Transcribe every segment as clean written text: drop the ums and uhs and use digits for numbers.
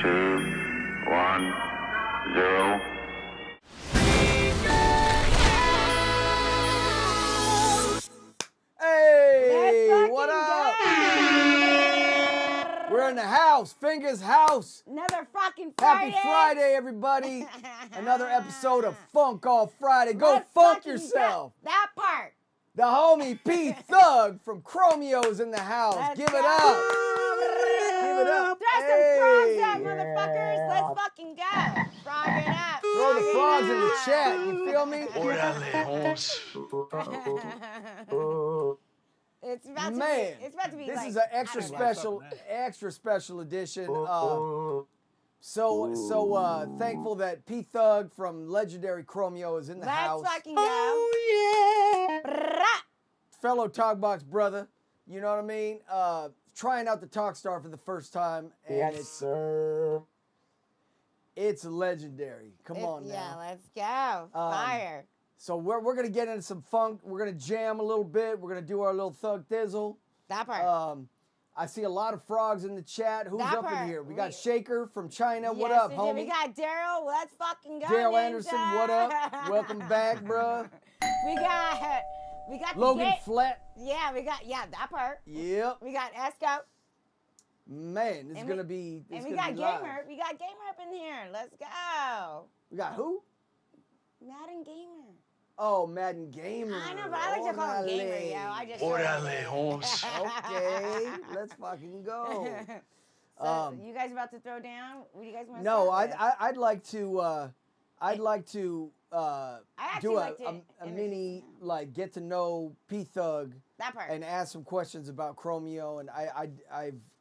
2, 1, 0. Hey, what up? We're in the house, Fingazz house. Another fucking Friday. Happy Friday, everybody. Another episode of Funk All Friday. Go Let's funk fucking yourself. That part. The homie P-Thugg from Chromeo's in the house. Let's Give it go. up. Give it up. Throw some frogs out, Hey. motherfuckers. Let's fucking go. Frog it up. Throw the Frog it frogs in the up. chat. You feel me? It's about Man, to be. It's about to be. this like, is an I don't know. extra special edition. So thankful that P-Thugg from legendary Chromeo is in the house. Let's fucking go. Oh yeah. Fellow Talkbox brother, you know what I mean? Trying out the Talkstar for the first time, and it's legendary. Come on now. Yeah, let's go. Fire. So we're gonna get into some funk. We're gonna jam a little bit. We're gonna do our little thug thizzle. That part. I see a lot of frogs in the chat. Who's That up in part. here? We got Shaker from China. What Yes, up, we do. homie? We got Daryl. Let's fucking go. Daryl Ninja. Anderson. What up? Welcome back, bruh. We got Logan the Flat. Yeah, we got that part. Yep. We got Esco. Man, it's And gonna be. It's And we gonna got be live. Gamer. We got Gamer up in here. Let's go. We got who? Madden Gamer. Oh, Madden Gamer. I know, but I like to call him Gamer, yo. I just Órale, Holmes. Okay, let's fucking go. So, you guys about to throw down? What do you guys want to No, start with? I'd like to. I'd like to actually do like to a mini like get to know P-Thugg that part. and ask some questions about Chromeo, and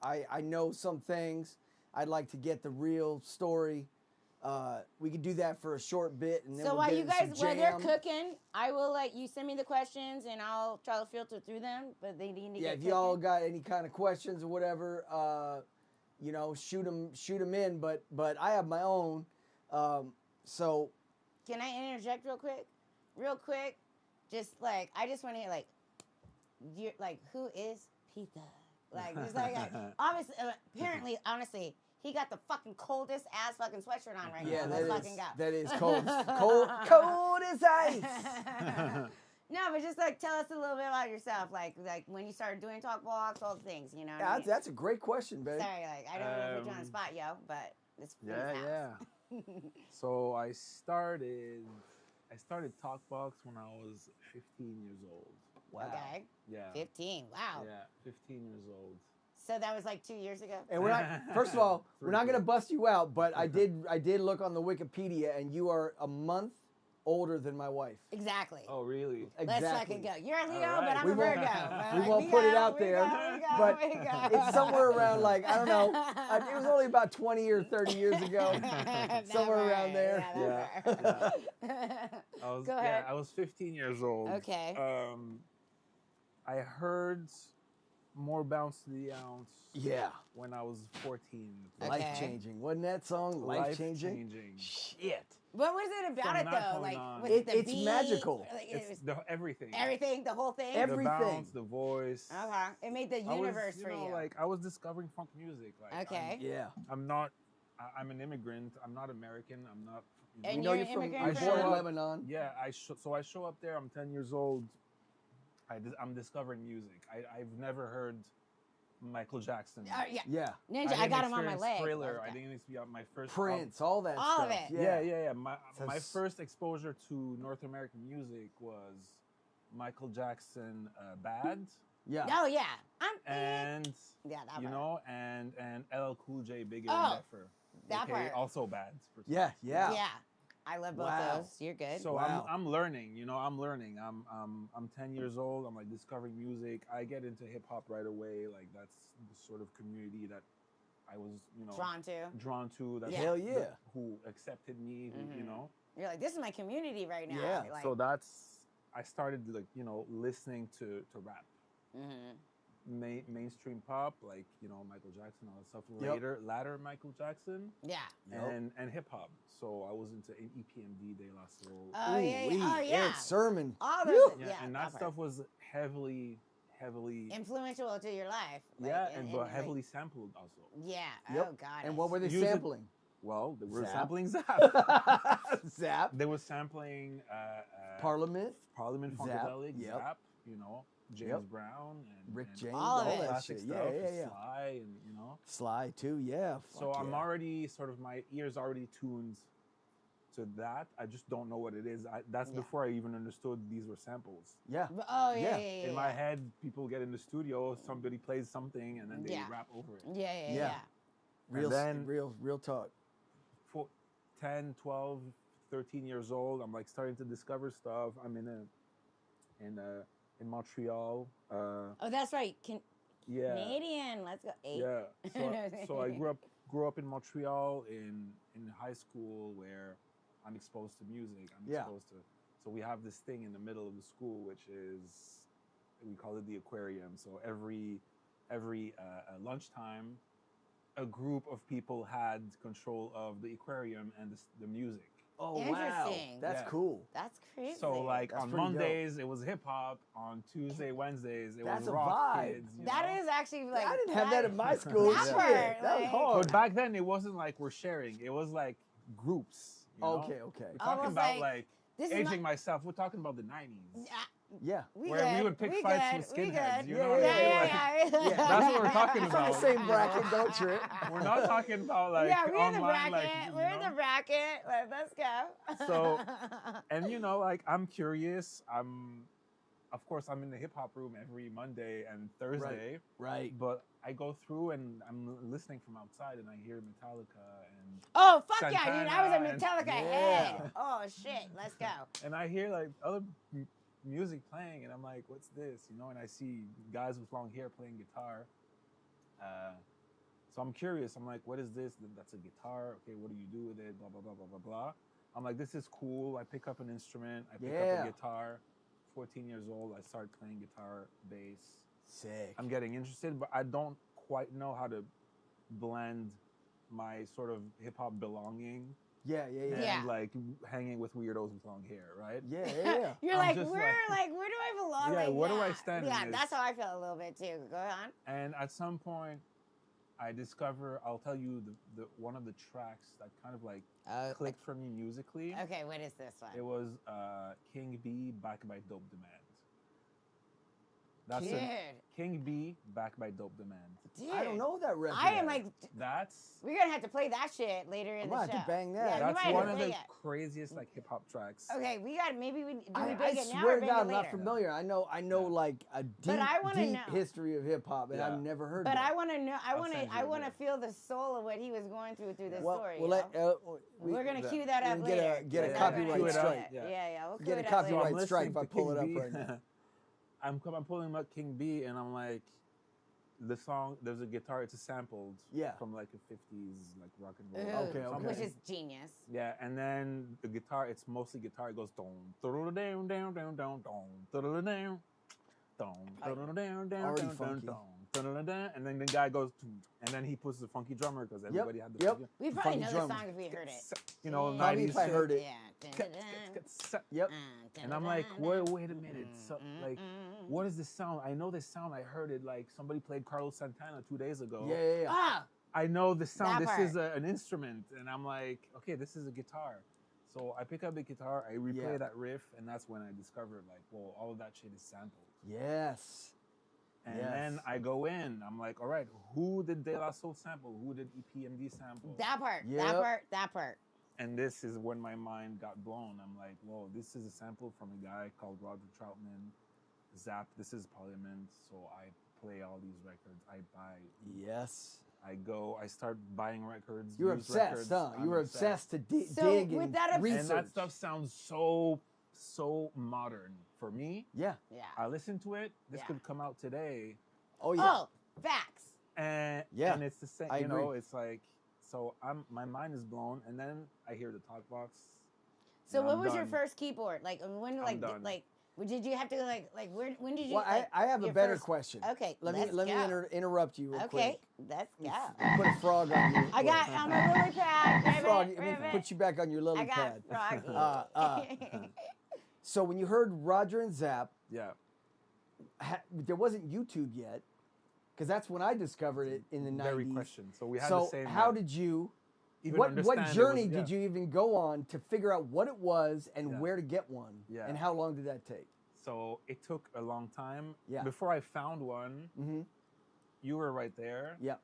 I know some things. I'd like to get the real story. We could do that for a short bit, and then So we'll while get you into guys, some while they're jam. cooking, I will let you send me the questions, and I'll try to filter through them. But they need to Yeah, get if y'all cooking. got any kind of questions or whatever, you know, shoot them in. But I have my own. So Can I interject real quick? Real quick, just like I just want to hear like who is P-Thugg? Like just like obviously, apparently, honestly, he got the fucking coldest ass fucking sweatshirt on right yeah, now. Let's fucking go. that is cold, cold as ice. No, but just like tell us a little bit about yourself, like when you started doing Talkbox, all the things, you know. What I mean? That's a great question, babe. Sorry, like I don't want to put you on the spot, yo, but it's Yeah. So I started Talkbox when I was 15 years old. Wow. Okay. Yeah. 15. Wow. Yeah, 15 years old. So that was like 2 years ago. And we're not. First of all, we're not gonna bust you out, but I did look on the Wikipedia, and you are a month older than my wife. Exactly. Oh, really? Let's fucking go. You're a Leo, All right. but I'm We a won't- Virgo. we won't put it out there, but it's somewhere around like I don't know. It was only about 20 or 30 years ago, somewhere around there. I was Go ahead. I was 15 years old. Okay. I heard More Bounce to the Ounce. Yeah, When I was 14. Okay. life changing. Wasn't that song life changing? Life-changing. Shit. What was it about From it that though? point Like on. was it the It's beat? magical. Like, it It's was everything. everything, the whole thing. Everything. The bounce, the voice. Okay. It made the I was, universe for know, you. Like I was discovering funk music. Like Okay. Yeah. I'm an immigrant. I'm not American. I'm not. And You know you're you're from. immigrant You're from- born in I- Lebanon. Yeah, so I show up there. I'm 10 years old. I'm discovering music. I've never heard Michael Jackson. Yeah. Yeah. Ninja, I didn't got him on my experience leg. Thriller. Let's I go. didn't experience my first Prince, all that All stuff. of it. Yeah. My That's- first exposure to North American music was Michael Jackson, Bad, Yeah. Oh yeah. I'm and yeah, that you part. know, and LL Cool J, Bigger Oh, and Deffer. that Okay, part. also Bad. Yeah. Yeah. Yeah. I love both Wow. those. You're good. So Wow. I'm learning, you know, I'm learning. I'm 10 years old. I'm like discovering music. I get into hip hop right away. Like that's the sort of community that I was, you know, Drawn to. That's Yeah. Hell yeah. who accepted me, who, you Mhm. know. You're like, this is my community right now. Yeah. Like, So I started like, you know, listening to rap. Mainstream pop, like, you know, Michael Jackson, all that stuff. Yep. Latter Michael Jackson, yeah. Yep. and hip hop. So I was into EPMD, De La Soul. Oh yeah. Ooh-wee, Oh yeah. Eric Sermon. All those. Yeah, and that part. stuff was heavily heavily, influential to your life. Like, yeah, and but like- heavily sampled also. yeah. Yep. Oh God. And what were they Use it- sampling? Well, they were Zap. sampling Zap. Zap. They were sampling Parliament. Parliament Zap, Funkadelic, yep. Zap, you know, James Yep. Brown and Rick and James, all of all it. that classic shit. stuff, Yeah, yeah, yeah. Sly, and you know. Sly too, yeah. So Fuck I'm yeah. already sort of, my ears already tuned to that. I just don't know what it is. That's Yeah. before I even understood these were samples. Yeah. Oh Yeah. yeah. Yeah. In my head, people get in the studio, somebody plays something, and then they Yeah. rap over it. Yeah. Yeah. Yeah. Yeah. Real, then- real talk. For 10, 12, 13 years old, I'm like starting to discover stuff. I'm in Montreal. Oh, that's right. Yeah. Canadian. Let's go. Eight. Yeah. No. So I grew up in Montreal in high school where I'm exposed to music. I'm Yeah. exposed to. So we have this thing in the middle of the school, which is, we call it the aquarium. So every lunchtime, a group of people had control of the aquarium and the music. Oh wow, Interesting. that's Yeah. cool. That's crazy. So like That's on pretty dope. Mondays it was hip hop. On Tuesday, Wednesdays it That's was a rock vibe. kids. You That know? is actually like. I didn't have that in my school. That Shit, part, that was like- hard. But back then it wasn't like we're sharing. It was like groups. You know? Okay, okay. We're talking Almost about like, like This is aging my. myself. We're talking about the 90s. Yeah. Where we would pick we fights good, with we skinheads, good. you Yeah, know? yeah, Yeah. That's what we're talking From the about. same bracket, don't trip. We're not talking about like Yeah, we're in the online, bracket. like, you We're in know? the bracket. Let's go. So- And you know, like I'm curious. Of course, I'm in the hip hop room every Monday and Thursday. Right. But I go through and I'm listening from outside and I hear Metallica Oh fuck yeah, dude! I was a Santana and- Metallica Yeah. head. Oh shit, let's go. and I hear like other music playing and I'm like, what's this? You know, and I see guys with long hair playing guitar. So I'm curious. I'm like, what is this? That's a guitar. Okay, what do you do with it? Blah blah blah blah blah blah. I'm like, this is cool. I pick up an instrument. I pick Yeah. up a guitar. 14 years old, I start playing guitar, bass. Sick. I'm getting interested, but I don't quite know how to blend my sort of hip hop belonging Yeah, yeah, yeah. and Yeah. like hanging with weirdos with long hair, right? Yeah, yeah, yeah. You're I'm like, just where where do I belong? Yeah, like where do I that? stand in Yeah, this? that's how I feel a little bit too. Go on. And at some point, I discover, I'll tell you the one of the tracks that kind of like clicked for me musically. Okay, what is this one? It was King B, Back by Dope Demand. That's Dude, King B, Back by Dope Demand. dude. I don't know that record. I am like, That's we're gonna have to play that shit later in I'm the gonna show. have to bang that. Yeah, you that's might have one to of play the it. craziest like hip hop tracks. Okay, we got maybe we do we I bang it now swear or to bang God, it I'm not later? familiar. I know Yeah. like a deep, But I wanna deep know. history of hip hop, and Yeah. I've never heard. But that. I want to know. I'll send you I a want to link. feel the soul of what he was going through this well, story. well, you know? we're gonna Yeah. cue that up We'll later. get a We're copyright gonna- strike. Yeah, yeah. We'll Get cue a it up copyright later. I'm strike listening if I pull to it King up B. right now. I'm pulling up King B, and I'm like, the song. There's a guitar. It's a sampled. Yeah. From like a '50s like rock and roll. Ooh, Okay, okay. Which is genius. Yeah, and then the guitar. It's mostly guitar. It goes down, down, down, down, down, down, down, down, down, down, Already down, funky. down, and then the guy goes, and then he puts the funky drummer because everybody had the yep. funky. We probably Funky know drummer. the song if we heard it. You know, Probably 90s if I shit. heard it. Yeah. Yep. And I'm like, wait a minute. So, like, what is this sound? I know this sound. I heard it like somebody played Carlos Santana 2 days ago. Yeah, yeah, yeah. Ah, I know the sound. That This is part. an instrument. And I'm like, okay, this is a guitar. So I pick up the guitar, I replay Yeah. that riff, and that's when I discovered, like, whoa, all of that shit is sampled. Yes. And Yes. then I go in. I'm like, all right, who did De La Soul sample? Who did EPMD sample? that part. Yep. That part. That part. And this is when my mind got blown. I'm like, whoa, this is a sample from a guy called Roger Troutman. Zap, this is Parliament. So I play all these records. I buy. Yes. I go. I start buying records. You were used obsessed, records. huh? I'm You were obsessed to So dig with and that obs- research. And that stuff sounds so modern for me. Yeah. Yeah. I listen to it. This Yeah. could come out today, Oh yeah. Oh, facts. and Yeah, and it's the same. I You know, agree. it's like so. My mind is blown, and then I hear the Talkbox. So and what I'm was your done. first keyboard? Like when done. did you have to like where when did you Well, like, I have a your better first- question. Okay, Let let's me go. interrupt you real Okay, quick. let's go. Put a frog on you. I got I'm a lily pad. Ribbit, frog. Let me ribbit. put you back on your lily I got pad. froggy. So when you heard Roger and Zap, Yeah. there wasn't YouTube yet, because that's when I discovered it in the 90s. Very question. So we had So the same. how did you? even What understand it journey was- did you even go on to figure out what it was and Yeah. where to get one? Yeah. And how long did that take? So it took a long time. Yeah. Before I found one, Mm-hmm. you were right there. Yeah.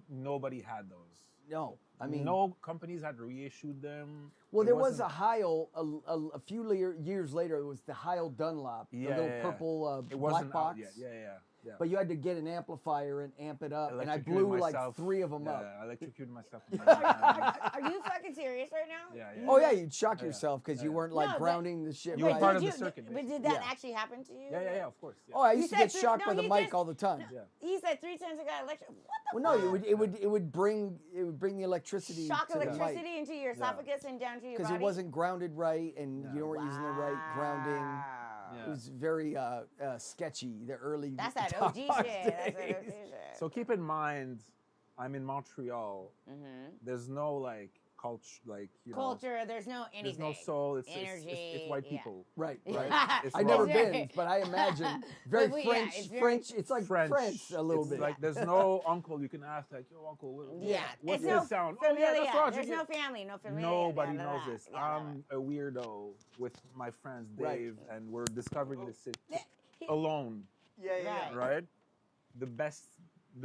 Nobody had those. No, I mean, no companies had reissued them. well, It there was a wasn't- Heil a few years later. It was the Heil Dunlop, the Yeah, little yeah, yeah. purple It black wasn't box. out yet. Yeah. But you had to get an amplifier and amp it up, and I Electrocuted blew like myself. 3 of them yeah, up. I electrocuted myself. Are you fucking serious right now? Yeah. Oh yeah, you'd shock Yeah. yourself because Yeah, you yeah. weren't like No, but- grounding the shit You were right. part of did the circuit, But did that Yeah. actually happen to you? Yeah, of course. Yeah. Oh, I You used to said get three- shocked no, by the he mic just- all the time. Yeah. He said 3 times I got electric. What the Well, no, fuck? it would bring the electricity Shock to the mic electricity into your esophagus and down to your because body. it wasn't grounded right, and Yeah. you weren't using the right grounding. Yeah. It was very sketchy. The early That's that Talkbox OG shit. That's that days. OG shit. So keep in mind, I'm in Montreal. Mhm. There's no like culture, like Culture, there's no anything. There's no soul. It's Energy, white yeah. people. Right, Yeah. right. It's I've never raw. been, but I imagine very But yeah, French. it's very- French. It's like French a little It's bit. Like there's no uncle you can ask like, yo, uncle, Yeah, what's it's this no sound? familia. Oh, yeah, that's Roger. There's no family, no familia. Nobody blah, blah, knows blah. this. Yeah, I'm a weirdo with my friends Right. Dave, and we're discovering this shit He- alone, yeah. right? The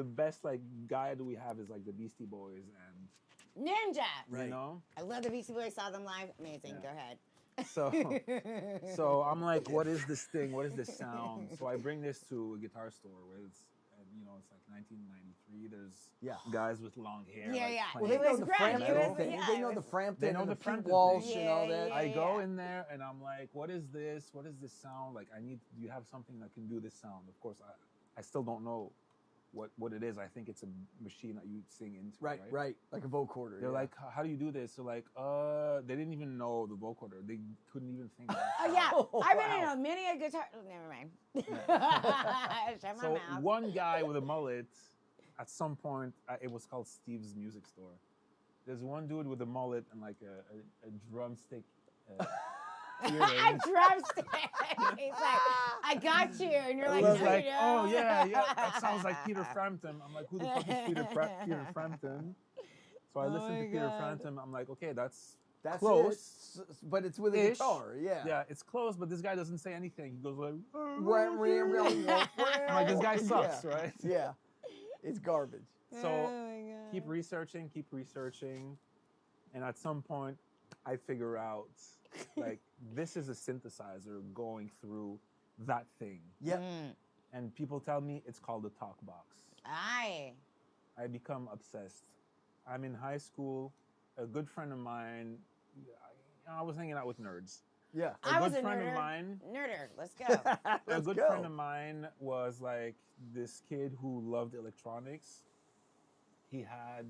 best like guy that we have is like the Beastie Boys, and Ninja. Right. you know. I love the Beastie Boys. Saw them live. Amazing. Yeah. Go ahead. So I'm like, what is this thing? What is this sound? So I bring this to a guitar store where it's, and, it's like 1993. There's Yeah. guys with long hair. Yeah, like, yeah. Well, playing they know was the grunge, Frampton it was- thing. yeah, They it know was- the Frampton They know and the the Pete Frampton Walsh thing. and all that. Yeah, I go in there and I'm like, what is this? What is this sound? Like, do you have something that can do this sound? Of course, I still don't know what it is. I think it's a machine that you sing into. Right. Like a vocoder. They're yeah. like, how do you do this? They're like, they didn't even know the vocoder. They couldn't even think. Of Oh yeah, Oh, I've been wow. in many a guitar. Oh, never mind. Shut my So mouth. one guy with a mullet, at some point, it was called Steve's Music Store. There's one dude with a mullet and like a drumstick. A earring. drumstick. He's like, I got you, and you're like, He's no, like, you oh don't. yeah, that sounds like Peter Frampton. I'm like, who the fuck is Peter Frampton? So I Oh listened my to Peter God. Frampton. I'm like, okay, that's Close, but it's with a Ish. guitar. Yeah. yeah, it's close, but this guy doesn't say anything. He goes like, I'm like, this guy sucks, right? Yeah. It's garbage. So Oh my God. keep researching, and at some point, I figure out like this is a synthesizer going through that thing, Yep. and people tell me it's called a Talkbox. Aye. I become obsessed. I'm in high school. A good friend of mine, I was hanging out with nerds. Yeah. I was good a friend nerder. of mine. Nerder. Let's go. A Let's good go. friend of mine was like this kid who loved electronics. He had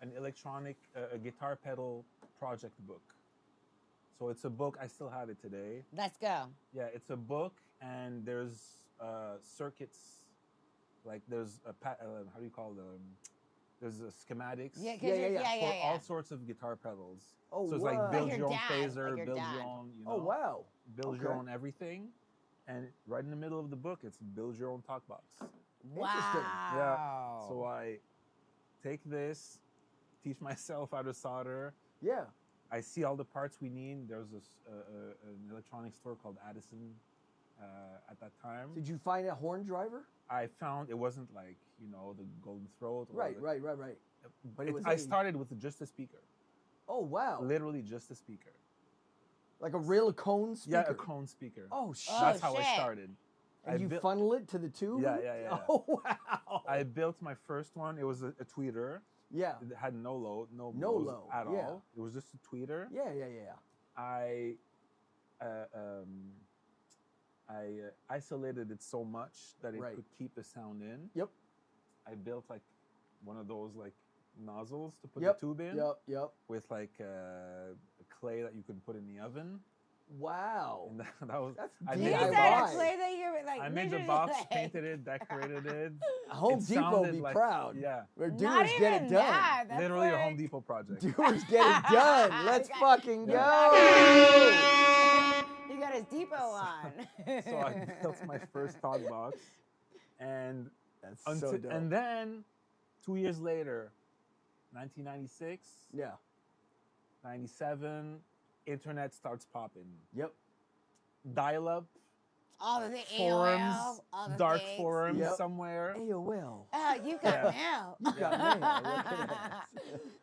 an electronic, a guitar pedal project book. So it's a book. I still have it today. Let's go. Yeah, it's a book, and there's circuits. Like there's how do you call them? There's schematics. Yeah, 'cause Yeah, you're- yeah, yeah, for yeah. all sorts of guitar pedals. Oh, So it's wow. like build Like your your own dad, phaser, like your build dad. your own, Oh, wow. build your Okay. own everything. And right in the middle of the book, it's build your own Talkbox. Interesting. Wow. So I take this, teach myself how to solder. Yeah. I see all the parts we need. There's an electronic store called Addison at that time. Did you find a horn driver? I found it wasn't like, the Golden Throat. Or Right. But it was I started with just a speaker. Oh, wow. Literally just a speaker. Like a real cone speaker? Yeah, a cone speaker. Oh, shit. That's how I shit. started. And you built- funnel it to the tube? Yeah. Oh, wow. I built my first one. It was a tweeter. Yeah. It had no load, no No lows low, at yeah. all. It was just a tweeter. Yeah. I isolated it so much that it Right. could keep the sound in. Yep. I built like one of those like nozzles to put Yep. the tube in Yep. with like a clay that you could put in the oven. Wow. And that was That's I You made DIY. the started box. to play that you're like. I made the literally box, like- painted it, decorated it. Home It Depot sounded be like- proud. Yeah, Where Not doers even get it done. that. That's literally a like- Home Depot project. Doers get it done. Let's You got- fucking you go. got He got his depot on. So I built my first talk box, and That's so dope. and then 2 years later, 1996, Yeah. 97, internet starts popping. Yep. Dial-up, All of the forums, AOL, all the dark things. forums Yep. somewhere. AOL. Oh, you got mail. You got mail. Look at that.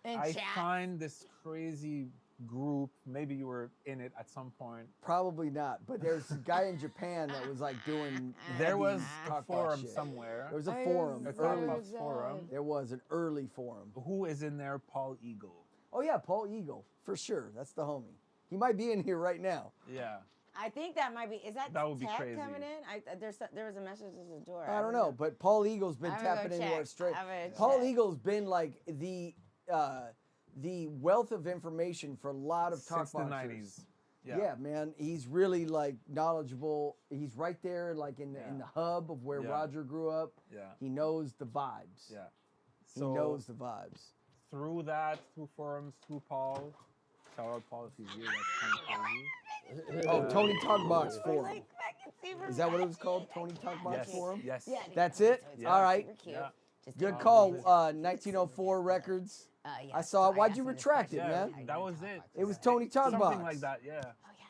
And I chat. find this crazy group. Maybe you were in it at some point. Probably not, but there's a guy in Japan that was like doing. There heavy was a talk box forum shit. somewhere. There was a I forum. was A talk Early, box forum. there was an early forum. Who is in there? Paul Eagle. Oh yeah, Paul Eagle for sure. That's the homie. He might be in here right now. Yeah. I think that might be. Is that That would be Ted crazy. coming in? There was a message at the door. I don't know, but Paul Eagle's been I'm gonna go tapping into our check. straight. I'm gonna Paul check. Eagle's been like the wealth of information for a lot of talk Since the boxers. 90s. Yeah. Man, he's really like knowledgeable. He's right there, like in the hub of where Yeah. Roger grew up. Yeah. He knows the vibes. Yeah. He knows the vibes. Through that, through forums, through Paul. Shout out Paul if he's here. That's kind of crazy. Oh, Tony Talkbox Forum. Like, I can see from Is that what it was back called? here. Tony Talkbox Yes. Forum? Yes. Yeah, That's yeah, it? it's Yeah. All right. super cute. Yeah. Just Good don't call. lose it. 1904 Records. Yeah, I saw it. so Why'd asked you him this retract question. it, Yeah, man? How you that doing, was Talkbox? it. It was Tony Talkbox. Something like that, yeah. Oh yeah.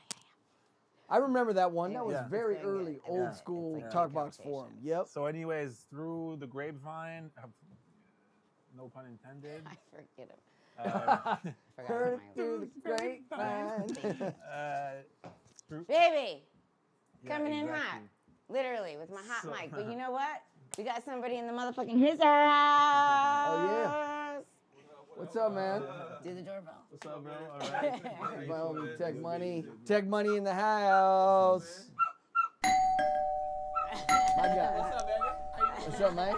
I remember that one. That Yeah. was Yeah. very It's very early, good. old Yeah. school It's like Talkbox conversations. Forum. Yep. So, anyways, through the grapevine, no pun intended. I forget him. Uh, Heard Forgot it through the grapevine. through, Baby, yeah, coming in exactly. hot. Literally with my hot So- mic. But you know what? We got somebody in the motherfucking his house. Oh, yeah. What's up, man? Do the doorbell. What's up, bro? All right. My homie Tech Money. Tech Money in the house. My guy. What's up, man?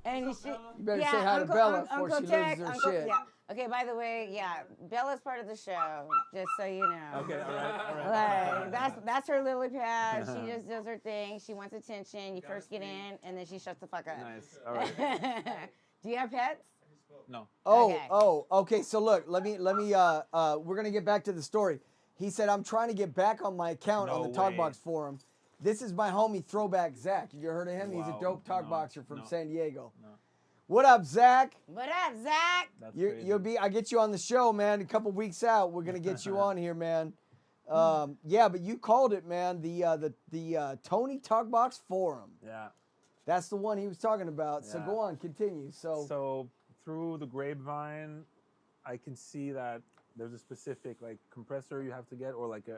And you should. You better say hi to Bella before she Tech, loses her Uncle, shit. Yeah. Okay, by the way, yeah, Bella's part of the show, just so you know. Okay, all right. Like, that's her lily pad. She just does her thing. She wants attention. You first get in, and then she shuts the fuck up. Nice. All right. Do you have pets? No. Okay. Okay. So look, let me. We're gonna get back to the story. He said, "I'm trying to get back on my account on No the Talkbox way. forum." This is my homie Throwback Zach. You heard of him? He's a Wow. dope No, talkboxer from no. San Diego. No. What up, Zach? What up, Zach? That's You, crazy. you'll be. I get you on the show, man. A couple weeks out, we're gonna get you on here, man. Yeah, but you called it, man. The Tony Talkbox Forum. Yeah. That's the one he was talking about. So Yeah. go on, continue. So through the grapevine, I can see that there's a specific like compressor you have to get, or like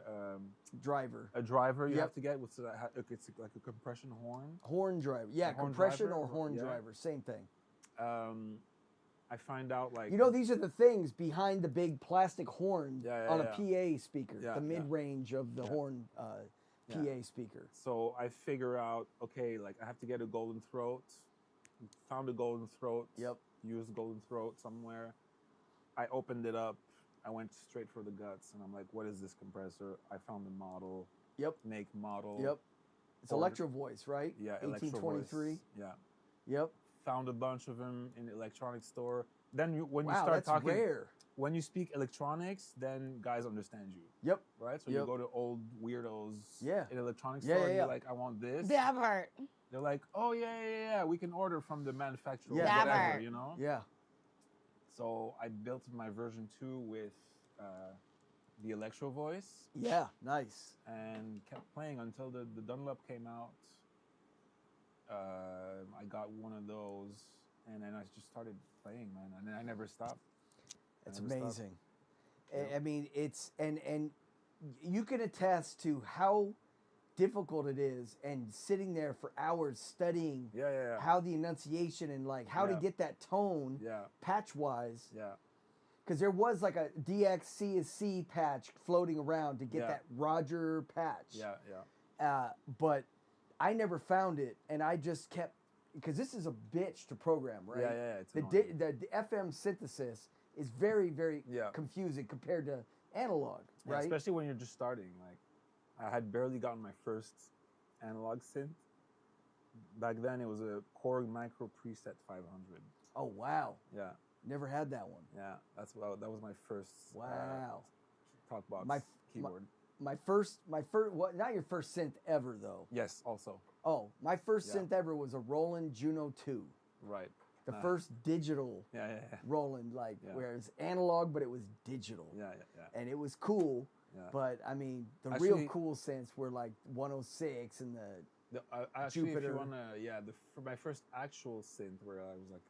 driver, a driver you Yep. have to get. It's like a compression horn. horn driver. Yeah, A horn compression driver or horn yeah. driver, same thing. I find out like You know, these are the things behind the big plastic horn Yeah, on yeah, a PA speaker, Yeah, the yeah. mid-range of the Yeah. horn PA Yeah. speaker. So I figure out, okay, like I have to get a golden throat. Found a golden throat. Yep. Used golden throat somewhere. I opened it up. I went straight for the guts, and I'm like, what is this compressor? I found the model. Yep. Make model. Yep. It's Order- Electro Voice, right? Yeah. Electro 1823. Voice. Yeah. Yep. Found a bunch of them in the electronics store. Then when you Wow, start that's talking, rare. when you speak electronics, then guys understand you, Yep. right? So Yep. you go to old weirdos Yeah. in electronics Yeah, store, yeah, and yeah. you're like, I want this. That part. They're like, oh yeah, we can order from the manufacturer, Yeah. That whatever, part. you know. Yeah. So I built my version 2 with the Electro Voice Yeah. Nice. and kept playing until the Dunlop came out. I got one of those, and then I just started playing, man, and then I never stopped. It's never stopped. amazing. Yeah. I mean, it's and you can attest to how difficult it is, and sitting there for hours studying Yeah. how the enunciation and like how to Yeah. get that tone Yeah. patch wise. Yeah. Because there was like a DXC is C patch floating around to get Yeah. that Roger patch. Yeah. But I never found it, and I just kept, because this is a bitch to program, right? Yeah. It's The, annoying. the FM synthesis is very, very Yeah. confusing compared to analog, Yeah, right? especially when you're just starting. Like, I had barely gotten my first analog synth. Back then, it was a Korg Micro Preset 500. Oh wow, Yeah, never had that one. yeah, that was my first. Wow. Talkbox My- keyboard. My first, what? Not your first synth ever though. Yes, also. Oh, my first Yeah. synth ever was a Roland Juno 2, Right. the Nice. first digital Yeah, yeah, yeah. Roland, like Yeah. where it was analog but it was digital, Yeah, yeah, yeah. and it was cool. Yeah. But I mean, the real Actually- cool synths were like 106 and the Actually, if Jupiter. you wanna, for my first actual synth where I was like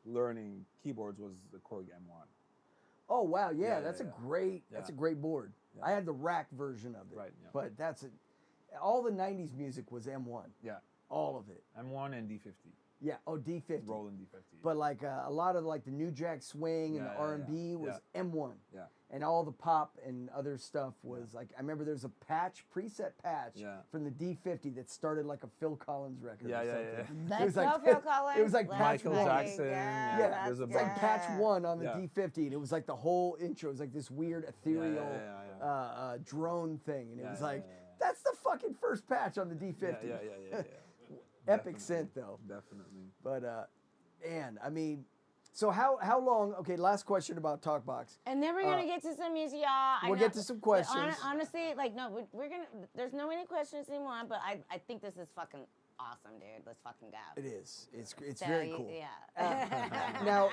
learning keyboards was the Korg M1. Oh wow, yeah, Yeah, that's yeah, a yeah. great that's a Yeah. great board. Yeah. I had the rack version of it, Right, yeah. but that's it. All the '90s music was M1, Yeah, all of it. M1 and D50, Yeah, oh D50. Roland D50. But like a lot of like the New Jack Swing and Yeah, the yeah, R&B yeah. was Yeah. M1, yeah, and all the pop and other stuff was like I remember there's a preset patch Yeah. from the D50 that started like a Phil Collins record. Yeah, or yeah, something. Let's It was like go, Phil Collins. it was like Let's Michael fucking Jackson, go. yeah, Yeah, there's a it's like bunch. patch one on the Yeah. D50, and it was like the whole intro. It was like this weird ethereal yeah. drone thing, and it Yeah, was yeah, like yeah, yeah. that's the fucking first patch on the D50. Yeah. Epic Definitely, synth though. Definitely. But and I mean, so how long? Okay, last question about Talkbox. And then we're gonna get to some music, y'all. I We'll know- get to some but questions. honestly, like no, we're gonna. There's no any questions anymore, but I think this is fucking awesome, dude. Let's fucking go. It is. It's So, very cool. Yeah. Now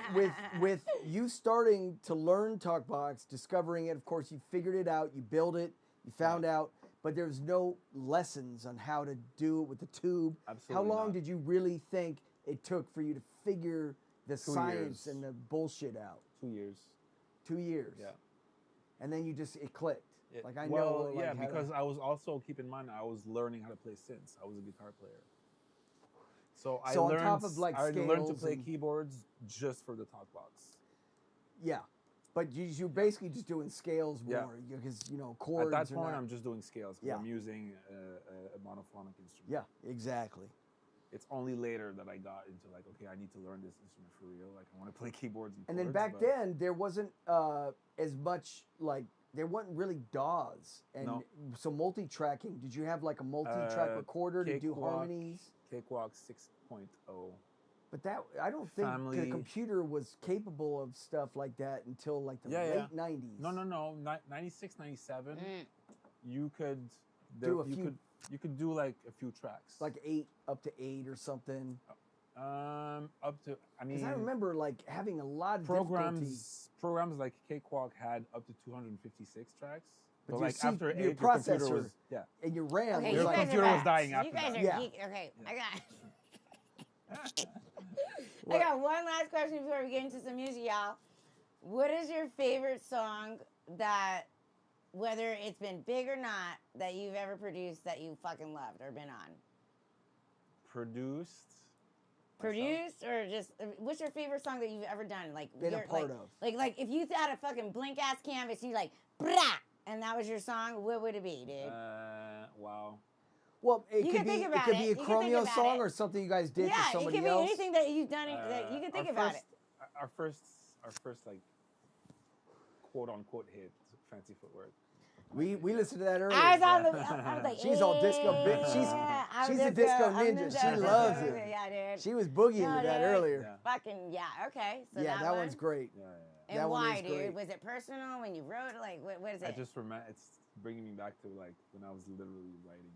with you starting to learn Talkbox, discovering it, of course you figured it out, you built it, you found out, but there's no lessons on how to do it with the tube. Absolutely How long not. did you really think it took for you to figure the 2 science years. and the bullshit out? 2 years. 2 years. Yeah. And then it clicked. It- Like I well, know. yeah, like, how to- because I was also, keep in mind, I was learning how to play synths. I was a guitar player. So I So on learned, top of, like, I learned to scales play and- keyboards just for the Talkbox. yeah. But you're basically just doing scales Yeah. more because chords. At that are point, not- I'm just doing scales because Yeah. I'm using a monophonic instrument. Yeah, exactly. It's only later that I got into like, okay, I need to learn this instrument for real. Like, I want to play keyboards and And then chords, back but- then, there wasn't as much like there wasn't really DAWs, and No. so multi-tracking. Did you have like a multi-track recorder to do Cakewalk. harmonies? Cakewalk 6.0. But that I don't think the Family. computer was capable of stuff like that until like the Yeah, yeah. late '90s. No. 96, 97. Mm. You could Do a few- you could do like a few tracks. Like up to 8 or something. Up to, I mean, Because I remember like having a lot of difficulty. programs like Cakewalk had up to 256 tracks. But But your like C- after your 8, your computer processor- was And your RAM Okay, was you Your guys like computer are was bad. dying You after guys that. are Yeah. geek. Okay, Yeah. I got. I What? got one last question before we get into some music, y'all. What is your favorite song that, whether it's been big or not, that you've ever produced that you fucking loved or been on? Produced. Produced or just what's your favorite song that you've ever done? Like Been a you're- part like, of. Like if you had a fucking blank ass canvas and you're like, brah, and that was your song, what would it be, dude? Wow. Well, it You could can be think it about could it. be a You can think Chromeo about song it. or something you guys did Yeah, for it somebody could be else. anything that you've done that you can think about it. Our first like quote unquote hit, fancy footwork. We listened to that earlier. I was on the. I was like, She's all disco "Yeah, she's I'm a disco I'm ninja. disco, She I'm loves disco, it. Yeah, dude. She was boogieing No, to that dude. earlier. Yeah. Fucking yeah. Okay. So Yeah, that one? one's great. Yeah. And that one why, is dude? great. Was it personal when you wrote it? Like, what is it? I just remember it's bringing me back to like when I was literally writing it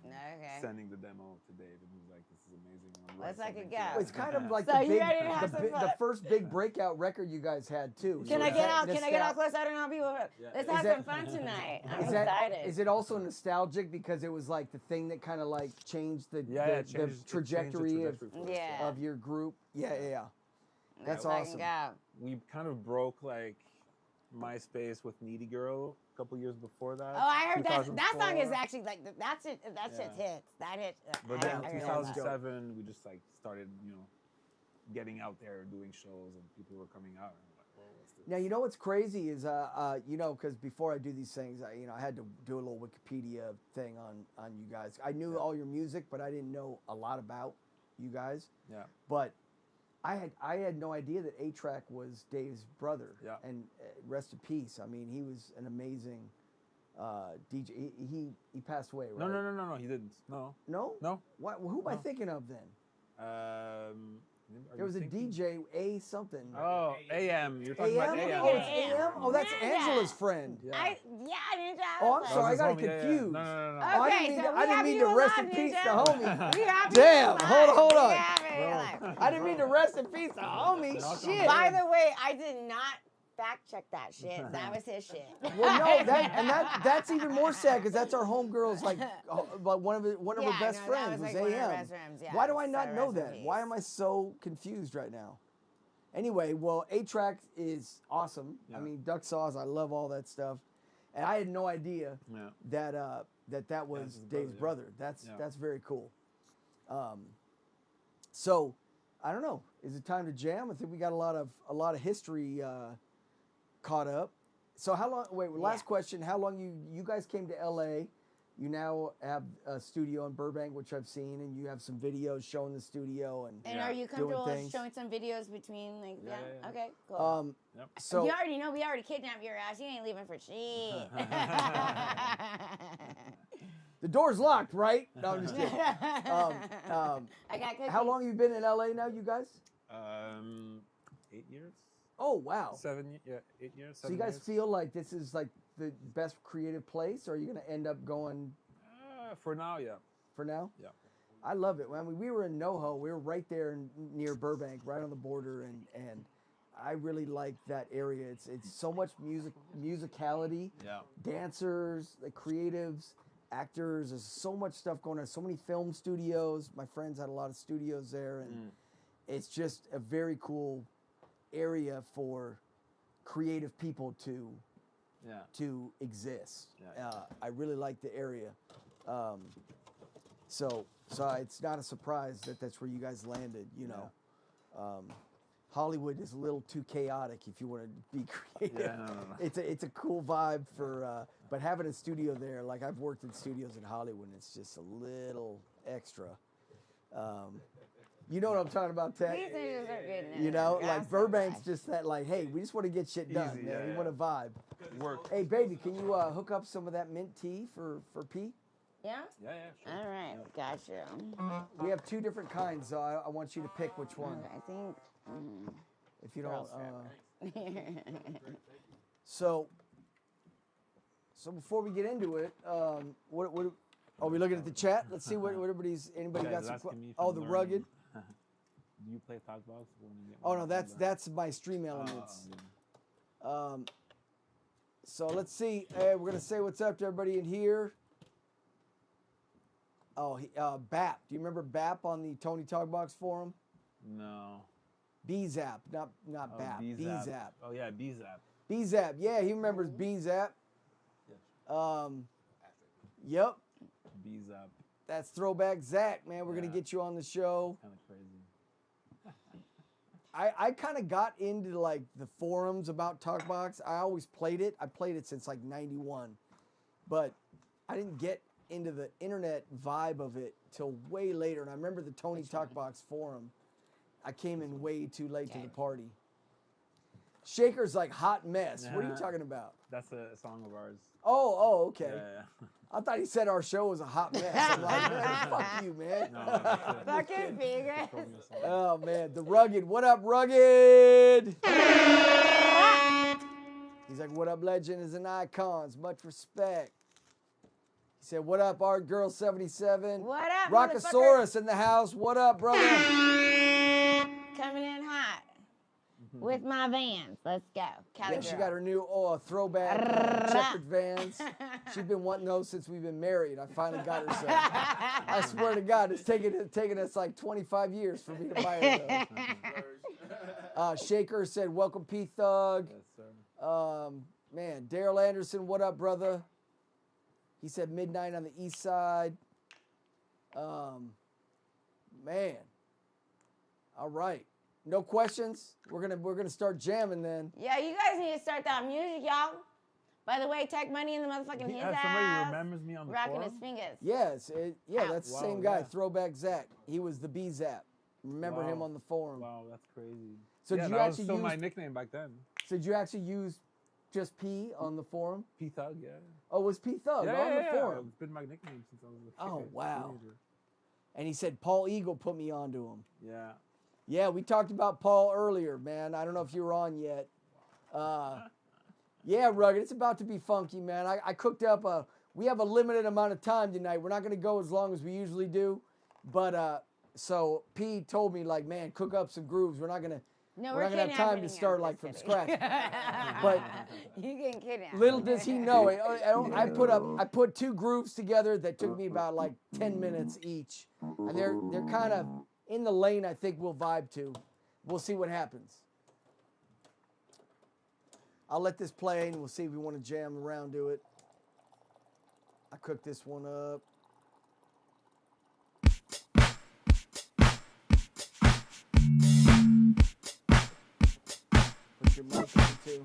and Okay. sending the demo to Dave, and he was like, "This is amazing." I'm Let's writing like it something go. to It's kind of like So the you big, ready to have some the fun? first big breakout record you guys had too. Can So I is get that out? Can I get out nostal- close? I don't know people. Yeah. Let's Is have that- some fun tonight. I'm Is that excited. is it also nostalgic because it was like the thing that kind of like changed the Yeah, the, the trajectory for us, Yeah. of your group? Yeah. That's Let's fucking awesome. go. We kind of broke like MySpace with Needy Girl a couple years before that. Oh, I heard that. That song is 2004. actually like that's it. That shit's Yeah. hits. That hit. But I then heard that. 2007, we just like started, getting out there, doing shows, and people were coming out. And I'm like, "Whoa, what's this?" Now you know what's crazy is because before I do these things, I had to do a little Wikipedia thing on you guys. I knew Yeah. all your music, but I didn't know a lot about you guys. Yeah. But I had no idea that A-Track was Dave's brother. Yeah. And rest in peace. I mean, he was an amazing DJ. He passed away, right? No. He didn't. No. No? No. What? Who am I No. thinking of then? Are There was you a thinking? DJ A something. Oh, AM. You're talking about AM? AM. Oh, it's AM? Oh, that's Yeah. Angela's friend. Yeah. Ninja. Oh, I'm Like- sorry, I That got was his homie. Yeah, confused. No. Oh, Okay, I didn't mean, so to, we I didn't have mean you to rest alive, in peace Ninja. to homie. We have Damn, you hold alive. on. We have you alive. I didn't mean to rest in peace to homie. Shit. By the way, I did not fact check that shit. That was his shit. Well, no, that's even more sad because that's our homegirl's like one of her Yeah, best no, that friends was, was like, one of her AM. best friends, yeah. Why do I So not know rest in that? peace. Why am I so confused right now? Anyway, well, A-Track is awesome. I Yeah. mean, Duck Sauce, I love all that stuff, and I had no idea Yeah. that was his Dave's brother. brother, That's very cool. So I don't know. Is it time to jam? I think we got a lot of history caught up. So how long? Wait, last question. How long you guys came to LA? You now have a studio in Burbank, which I've seen, and you have some videos showing the studio and. And Yeah. are you Doing comfortable things. showing some videos between, like, Yeah. Okay, cool. Yep. So You already know we already kidnapped your ass. You ain't leaving for shit. the door's locked, right? No, I'm just kidding. I got cookies. How long have you been in LA now, you guys? 8 years. Oh wow. 8 years. So you guys feel like this is like the best creative place, or are you going to end up going For now, yeah. for now? Yeah. I love it. I mean, we were in NoHo. We were right there near Burbank, right on the border, and I really like that area. It's so much musicality, Yeah. dancers, the creatives, actors. There's so much stuff going on. So many film studios. My friends had a lot of studios there, and it's just a very cool area for creative people to exist. Yeah. I really like the area. So it's not a surprise that that's where you guys landed, you know. Hollywood is a little too chaotic if you want to be creative. Yeah, no. It's a cool vibe for, but having a studio there, like I've worked in studios in Hollywood, it's just a little extra. You know what I'm talking about, Tech? These things are good. You know, That's like Burbank's just that, like, hey, we just want to get shit done, Easy, man. yeah, We yeah. want to vibe. Work. Hey, baby, can you hook up some of that mint tea for P? Yeah? Yeah, sure. All right, gotcha. We have two different kinds, so I want you to pick which one. I think. If you don't. Girls So before we get into it, what are we looking at the chat? Let's see what anybody Yeah, got he's some. asking me if Oh, I'm the learning. rugged. Do you play Talkbox? When you get Oh no, more that's my stream elements. yeah. So let's see. We're gonna say what's up to everybody in here. Oh, BAP. Do you remember BAP on the Tony Talkbox forum? No. B-Zap, not BAP. B-Zap. B-Zap. Oh yeah, B-Zap. B-Zap. Yeah, he remembers B-Zap. Yep. B-Zap. That's throwback Zach, man. We're gonna Yeah. get you on the show. Kind of crazy. I kind of got into like the forums about Talkbox. I always played it. I played it since like '91, but I didn't get into the internet vibe of it till way later. And I remember the Tony Talkbox forum. I came in way too late to the party. Shaker's like hot mess. What are you talking about? That's a song of ours. Oh, okay. Yeah. I thought he said our show was a hot mess. I'm like, man, fuck you, man. No, that's it. Fucking Fingazz. Chromio song. Oh man, the rugged. What up, rugged? He's like, what up, legend is an icons. Much respect. He said, what up, Art Girl 77? What up, Rockosaurus in the house. What up, brother? Coming in hot with my Vans. Let's go, Cali Yeah, girl. she got her new throwback checkered Vans. She's been wanting those since we've been married. I finally got her some. I swear to God, it's taken us like 25 years for me to buy her those. Shaker said, welcome P-Thugg. Yes, sir. Man, Daryl Anderson, what up, brother? He said midnight on the east side. Man. All right. No questions? We're gonna start jamming then. Yeah, you guys need to start that music, y'all. By the way, Tech Money in the motherfucking his Somebody ass. remembers me on the Rocking forum? his fingers. Yes, that's the Wow, same guy, yeah. Throwback Zach. He was the B-Zap. Remember him Wow. on the forum. Wow, that's crazy. So yeah, did you that was actually still use? my nickname back then. So did you actually use just P on the forum? P-Thugg, yeah. Oh, it was P-Thugg Yeah, on yeah, the yeah. forum. It's been my nickname since I was a Oh, kid, wow. teenager. And he said Paul Eagle put me onto him. Yeah. Yeah, we talked about Paul earlier, man. I don't know if you were on yet. Yeah, Rugged, it's about to be funky, man. I cooked up we have a limited amount of time tonight. We're not going to go as long as we usually do. But so P told me, like, man, cook up some grooves. We're not going to have time to start, like, from scratch. But you getting kidnapped. little does he know, I put 2 grooves together that took me about, like, 10 minutes each. And they're kind of in the lane I think we'll vibe to. We'll see what happens. I'll let this play and we'll see if we want to jam around to it. I cooked this one up. Put your mic on too.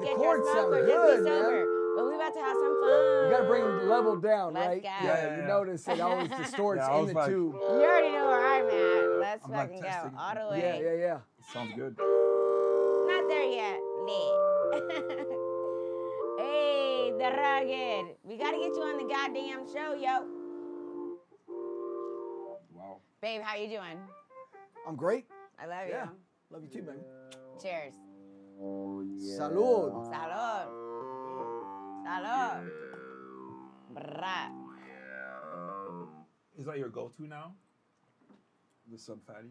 get your chords smoke sound or just good, be sober. man. But we about to have some fun. You gotta bring the level down, Let's right? go. Yeah, you notice it always distorts Yeah, I in was the like- tube. You already know where I'm at. Let's I'm like fucking go. testing. All the Yeah, way. yeah, yeah. Sounds good. Not there yet. Lit. Hey, the rugged. We gotta get you on the goddamn show, yo. Wow. Babe, how you doing? I'm great. I love Yeah. you. Love you too, baby. Cheers. Salud. Salud. Salud. Brah. Is that your go-to now? The sub fatty?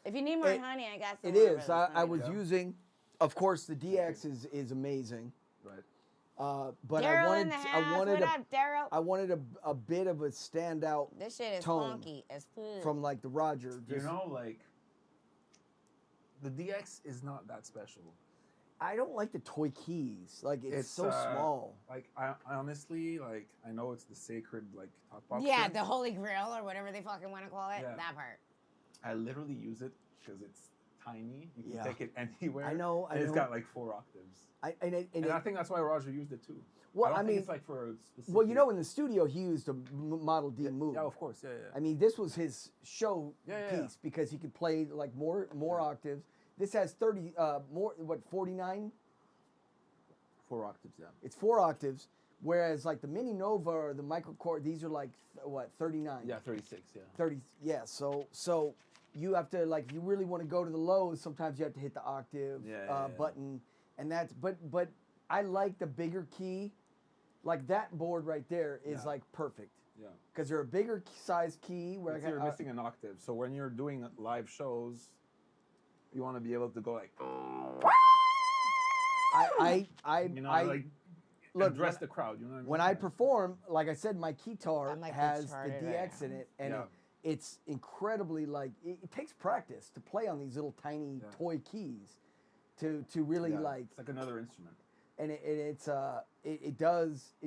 If you need more It- honey, I got some. It more is. really I was Yeah. using, of course, the DX is amazing. Right. But Daryl in the house. I wanted What up, Daryl? I wanted a bit of a standout This shit is tone funky as fuck. from like the Roger. You Just- know, like, the DX is not that special. I don't like the toy keys. Like it's so small. Like, I honestly, like, I know it's the sacred, like, Talkbox yeah, thing. the Holy Grail or whatever they fucking want to call it. Yeah. That part. I literally use it because it's tiny. You can Yeah. take it anywhere. I know. And it's got like 4 octaves. And I think that's why Roger used it too. well, I don't think mean, it's like for a specific... well, you know, in the studio he used a Model D move. Yeah, of course. Yeah, yeah. I mean, this was his show Yeah, yeah, piece because he could play like more octaves. This has 30 more 49. 4 octaves, yeah. It's 4 octaves, whereas like the Mini Nova or the Micro Core, these are like 39. Yeah, 36, yeah. 30. Yeah. So you have to like if you really want to go to the lows, sometimes you have to hit the octave Yeah. button, and that's but I like the bigger key, like that board right there is Yeah. like perfect Yeah. because they're a bigger size key where It's I you're got missing an octave. So when you're doing live shows, you want to be able to go like... You know, I like look, address the crowd. You know what I mean? when I perform, like I said, my keytar I'm, like, has the retarded DX right in it, and Yeah. it's incredibly like it takes practice to play on these little tiny Yeah. toy keys, to really Yeah, like, it's like another instrument. and it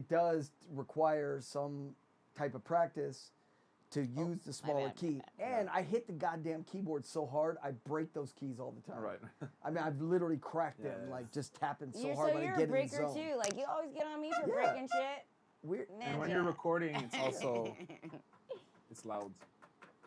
does require some type of practice to use the smaller bad, my key. And I hit the goddamn keyboard so hard, I break those keys all the time. Right. I mean, I've literally cracked them, Yeah. like just tapping so You're hard when I you're get a in the breaker zone. too. Like you always get on me for Yeah. breaking shit. Weird. And when Ninja. you're recording, it's also it's loud.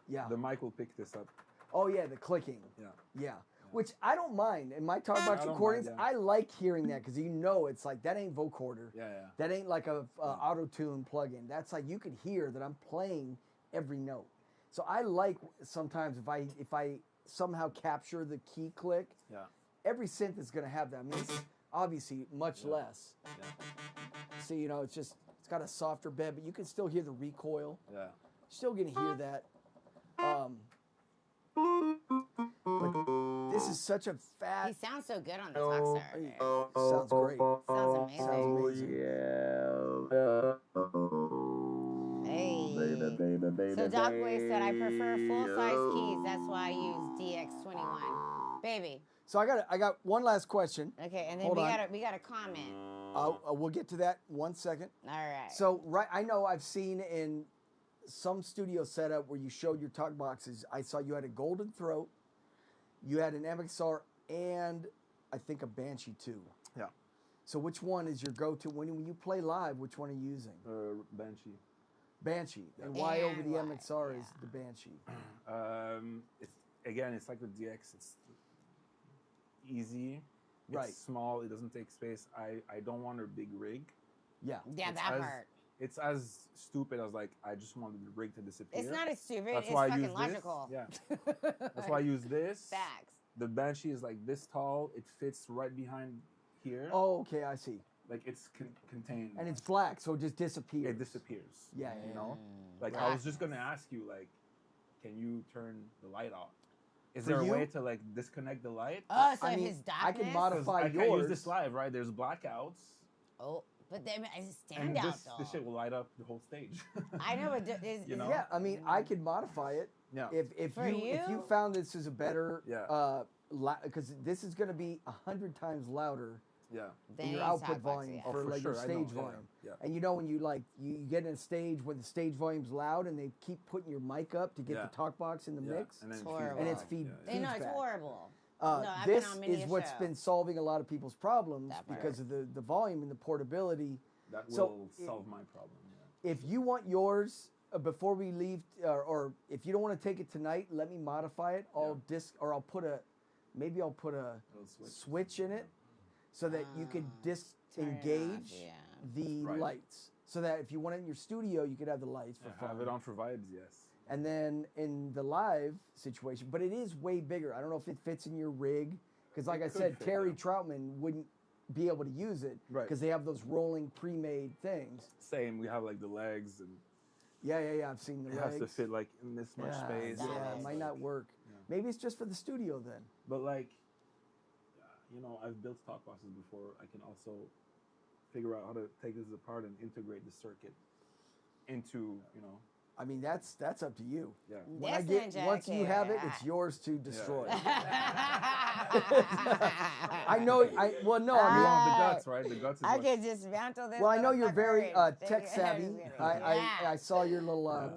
Yeah. The mic will pick this up. Oh yeah, the clicking. Yeah. Yeah. Which I don't mind. In my Talkbox I don't recordings, mind, yeah. I like hearing that because you know it's like that ain't vocoder. Yeah, yeah. That ain't like a auto-tune plugin. That's like you could hear that I'm playing every note. So I like sometimes if I somehow capture the key click, Yeah. every synth is gonna have that. I mean, it's obviously much less. Yeah. So you know, it's got a softer bed, but you can still hear the recoil. Yeah. Still gonna hear that. But this is such a He fat. sounds so good on the talk star. Hey, sounds great. Sounds amazing. Sounds amazing. Hey. So Doc Boy said I prefer full size keys. That's why I use DX21. Baby. So I got one last question. Okay, and then Hold on. we got a comment. We'll get to that in 1 second. All right. So I know I've seen in some studio setup where you showed your talk boxes. I saw you had a golden throat, you had an MXR, and I think a Banshee too. Yeah. So which one is your go-to when you play live? Which one are you using? Banshee. Banshee. And why over And the why? MXR is Yeah. the Banshee? It's like with DX. It's easy. It's Right. small. It doesn't take space. I don't want a big rig. Yeah. yeah, it's that as- part. It's as stupid as like I just wanted the rig to disappear. It's not as stupid. That's It's why I fucking use logical. this. Yeah. That's why I use this. Facts. The Banshee is like this tall. It fits right behind here. Oh, okay, I see. Like it's contained. And it's black, so it just disappears. it disappears. Yeah, You yeah, know. Mm. Like I was just gonna ask you, like, can you turn the light off? Is For there a you? way to like disconnect the light? Oh, so I if mean, his I can darkness. modify- 'Cause by I can't use yours. this live, right? There's blackouts. Oh, but then it's a And standout this though. shit will light up the whole stage. I know, but is, You know? Yeah, I mean, I could modify it. Yeah. If For you if you you? found this is a better Yeah. because this is going to be 100 times louder Yeah. Then in your you output talk box, volume yeah. Oh, for for like sure, your I know, stage yeah, volume. yeah. And you know when you get in a stage where the stage volume's loud and they keep putting your mic up to get Yeah. the talk box in the Yeah. mix. And then It's it feeds horrible. And it's back. feed- Yeah, They know it's feedback. horrible. No, I've been This on many is a what's show. been solving a lot of people's problems That part. because of the volume and the portability. That will So, solve my problem. Yeah. If you want yours before we leave, or if you don't want to take it tonight, let me modify it. I'll I'll put a Little switch in it so that you could Turn it off, disengage yeah. the Right. lights. So that if you want it in your studio, you could have the lights for Yeah, fun. have it on for vibes, yes. And then in the live situation, but it is way bigger. I don't know if it fits in your rig. Because like It I could said, fit, Terry yeah. Troutman wouldn't be able to use it. Right. Because they have those rolling pre-made things. Same. We have like the legs, and Yeah. I've seen the it legs. has to fit like in this much Yeah, space. Yeah, That it is might not work. Yeah. Maybe it's just for the studio then. But like, you know, I've built talk boxes before. I can also figure out how to take this apart and integrate the circuit into, you know, I mean, that's up to you. yeah. When I This get once you have it, ninja it's yours to destroy. I I know. Well, no. You I mean, want the guts, right? The guts is I what- could dismantle this. well, I know you're motherfucker very and tech take it- savy. I saw your little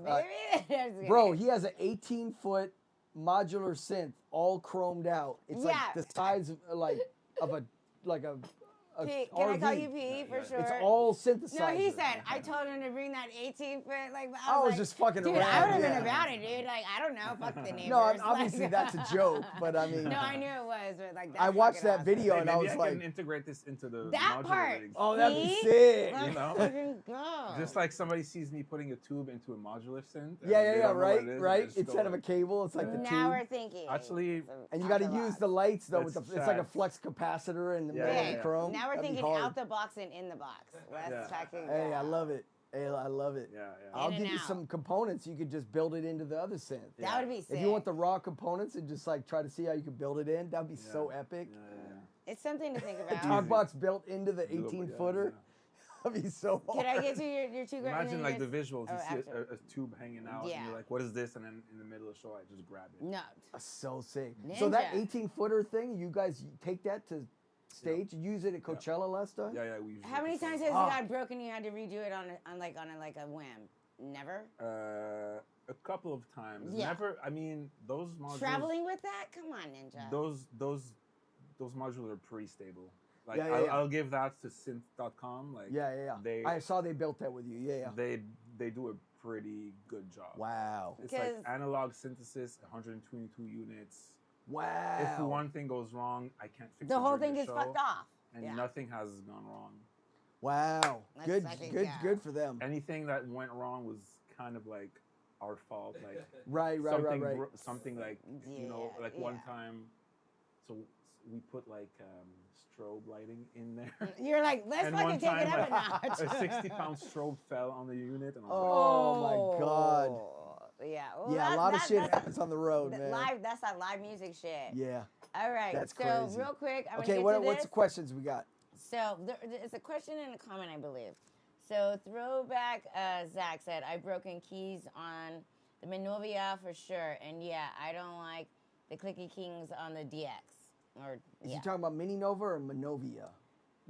Maybe. bro. He has an 18-foot modular synth, all chromed out. It's Yeah. like the size of of a P, can I call RV. you P for sure? It's all synthesized. No, he said, I told him to bring that 18-foot, like, I was like, just fucking dude, around, I would have yeah. been about it, dude. Like, I don't know, fuck the neighbors. No, like- obviously that's a joke, but I mean, No, I knew it was, but like, that's I watched fucking that awesome. video Hey, and I maybe was I like, can integrate this into the That modular part. rigs. oh, that'd be See? sick. Let's You know? fucking go. Just like somebody sees me putting a tube into a modular synth. and Yeah, they don't know what right, it is, and right. they just go Instead of a like- cable, it's like the now tube. we're thinking. Actually- And you got to out the use box. the lights though. With That's it's like a Chad. flux capacitor and the Yeah, metal yeah, yeah. chrome. Now we're That'd be thinking hard. out the box and in the box. Let's Yeah. fucking Hey, go. I love it. Hey, I love it. Yeah, yeah. I'll In and give you out. some components. You could just build it into the other synth. That would be sick. If you want the raw components and just like try to see how you can build it in, that'd be so Yeah. epic. Yeah, yeah, It's something to think A about. Talkbox built into the Yeah, 18-footer. That'd be so hard. Can I get to your two? Imagine like the visuals. You Oh, see after. a tube hanging out, Yeah. and you're like, "What is this?" And then in the middle of the show, I just grab it. No. So sick. So that Ninja. 18-footer thing, you guys take that to stage, use it at Coachella last time? Yeah, yeah. We usually How many perform. times has Ah. it got broken? You had to redo it on a whim. Never. A couple of times. Yeah. Never. I mean, those modules. Traveling with that? Come on, Ninja. Those modules are pretty stable. Like Yeah, yeah, yeah. I'll give that to synth.com. Like Yeah. I saw they built that with you. Yeah. they do a pretty good job. Wow. It's like 'Cause- analog synthesis, 122 units. Wow. If one thing goes wrong, I can't fix it. the whole during thing is show, fucked off. and Yeah. nothing has gone wrong. Wow. That's, Good. I think, Good. yeah. Good for them. Anything that went wrong was kind of like our fault. Like Right. something like you know, Yeah, like one yeah. time, so we put like strobe lighting in there. You're like, let's And fucking one take it time, up a notch. A 60-pound strobe fell on the unit, and I was Oh my God. Yeah. Well, Yeah. A lot of shit happens on the road, man. Live. That's that live music shit. Yeah. All right. That's so crazy. real quick, I'm Okay. gonna get to What's this. the questions we got? So it's a question and a comment, I believe. So throwback Zach said, I've broken keys on the Minovia for sure, and yeah, I don't like the clicky kings on the DX. Or Is yeah, you talking about Mini Nova or Minovia?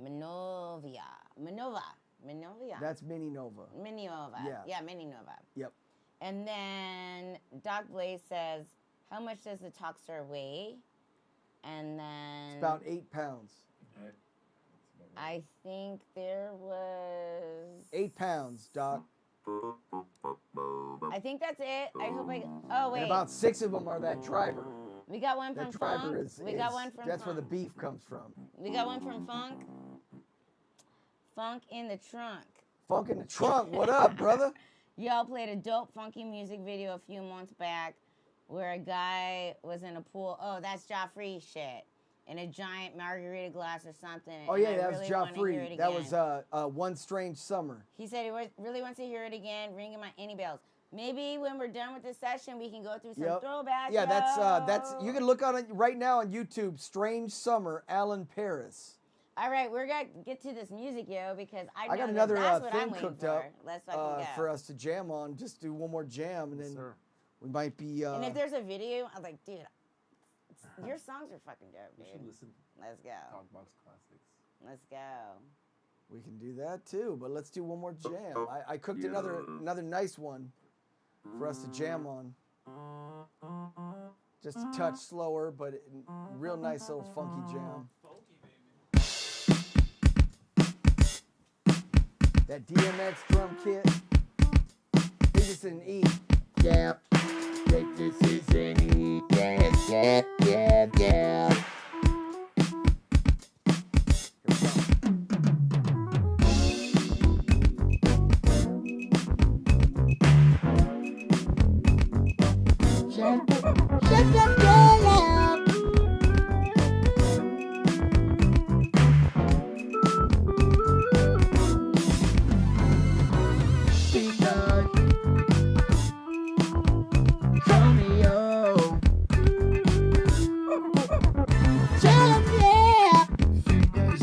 Minovia, Minovia. That's Mini Nova. Mini Nova. Yeah. Yeah, Mini Nova. Yep. And then Doc Blaze says, how much does the Talkstar weigh? And then It's about 8 pounds. I think there was 8 pounds, Doc. I think that's it. I hope I. Oh wait, And about 6 of them are that driver. we got one from That driver Funk. is. We got one from. That's where the Funk. beef comes from. We got one from Funk. Funk in the trunk. Funk in the trunk. What up, brother? Y'all played a dope funky music video a few months back, where a guy was in a pool. Oh, that's Joffrey shit. In a giant margarita glass or something. Oh and yeah, I that was really wanna hear Joffrey. it That again. was One Strange Summer. He said he really wants to hear it again, ringing my any bells. Maybe when we're done with this session, we can go through some Yep. throwbacks. Yeah, that's you can look on it right now on YouTube. Strange Summer, Alan Paris. All right, we're gonna get to this music, yo, because I got know another that's what I'm thing waiting cooked for. up Let's fucking go. for us to jam on. Just do one more jam, and Yes, then sir. we might be. And if there's a video, I'm like, dude, your songs are fucking dope, You should dude. listen to Let's go. Talkbox Classics. Let's go. we can do that too, but let's do one more jam. I cooked another nice one for us to jam on. Just a touch slower, but real nice little funky jam. That DMX drum kit. I think it's an E. Yeah, think this is an E. Yeah. Here we go. P-Thugg, Chromeo, yeah. Fingers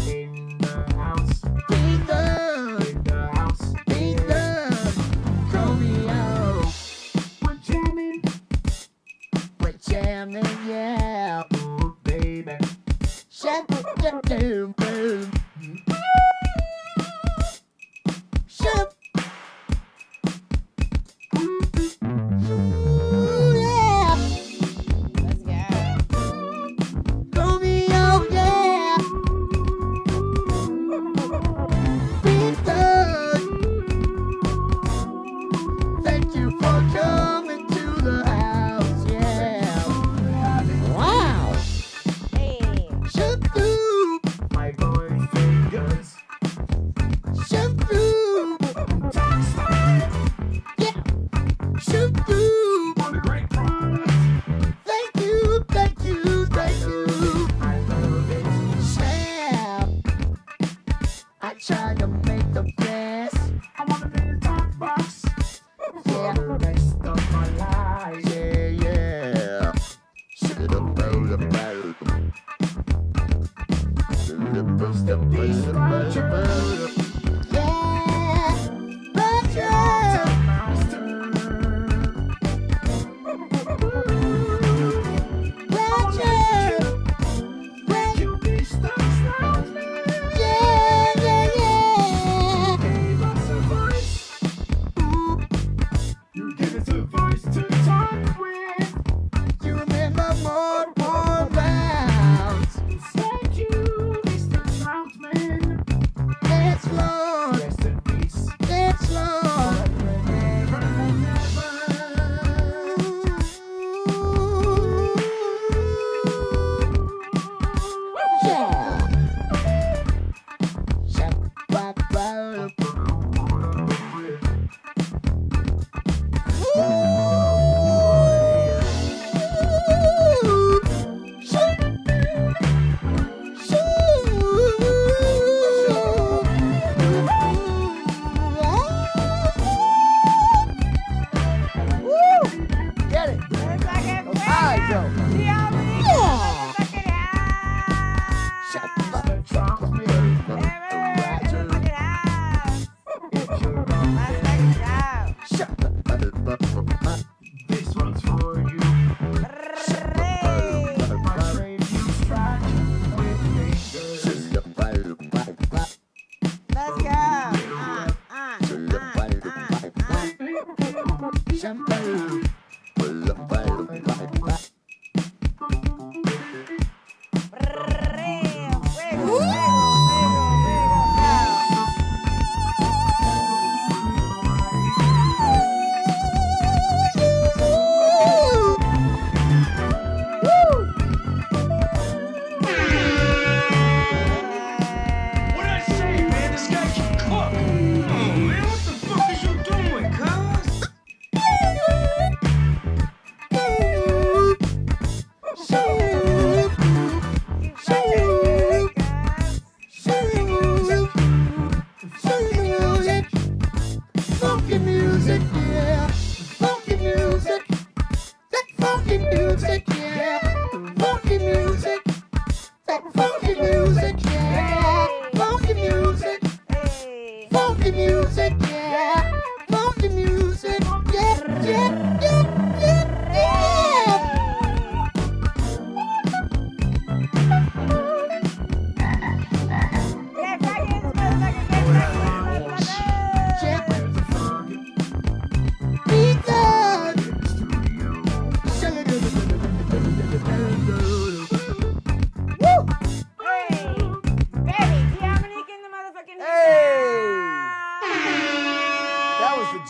in the house. P-Thugg, P-Thugg, Chromeo. We're jamming, yeah. Ooh, baby. Shut the doom boom. Shut. Ooh, yeah. Let's go. Chromeo, yeah. P-Thugg. Thank you for coming to the house, yeah. Wow. Hey. Shut up. My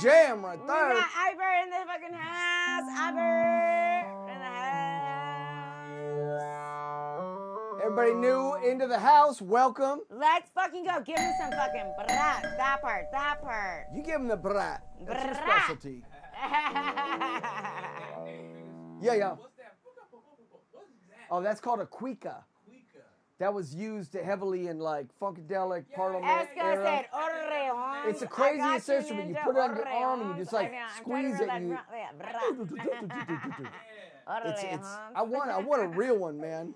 jam right We there. got Iber in the fucking house. Iber in the house. Everybody new into the house, welcome. Let's fucking go. Give him some fucking brat. That part. That part. You give him the brat. That's your Brat. specialty. Yeah. Oh, that's called a cuica. That was used heavily in like funkadelic Parliament Esco era. said, "Orreon." It's the craziest instrument. You put it on your arm and you just like squeeze it. And you... I want a real one, man.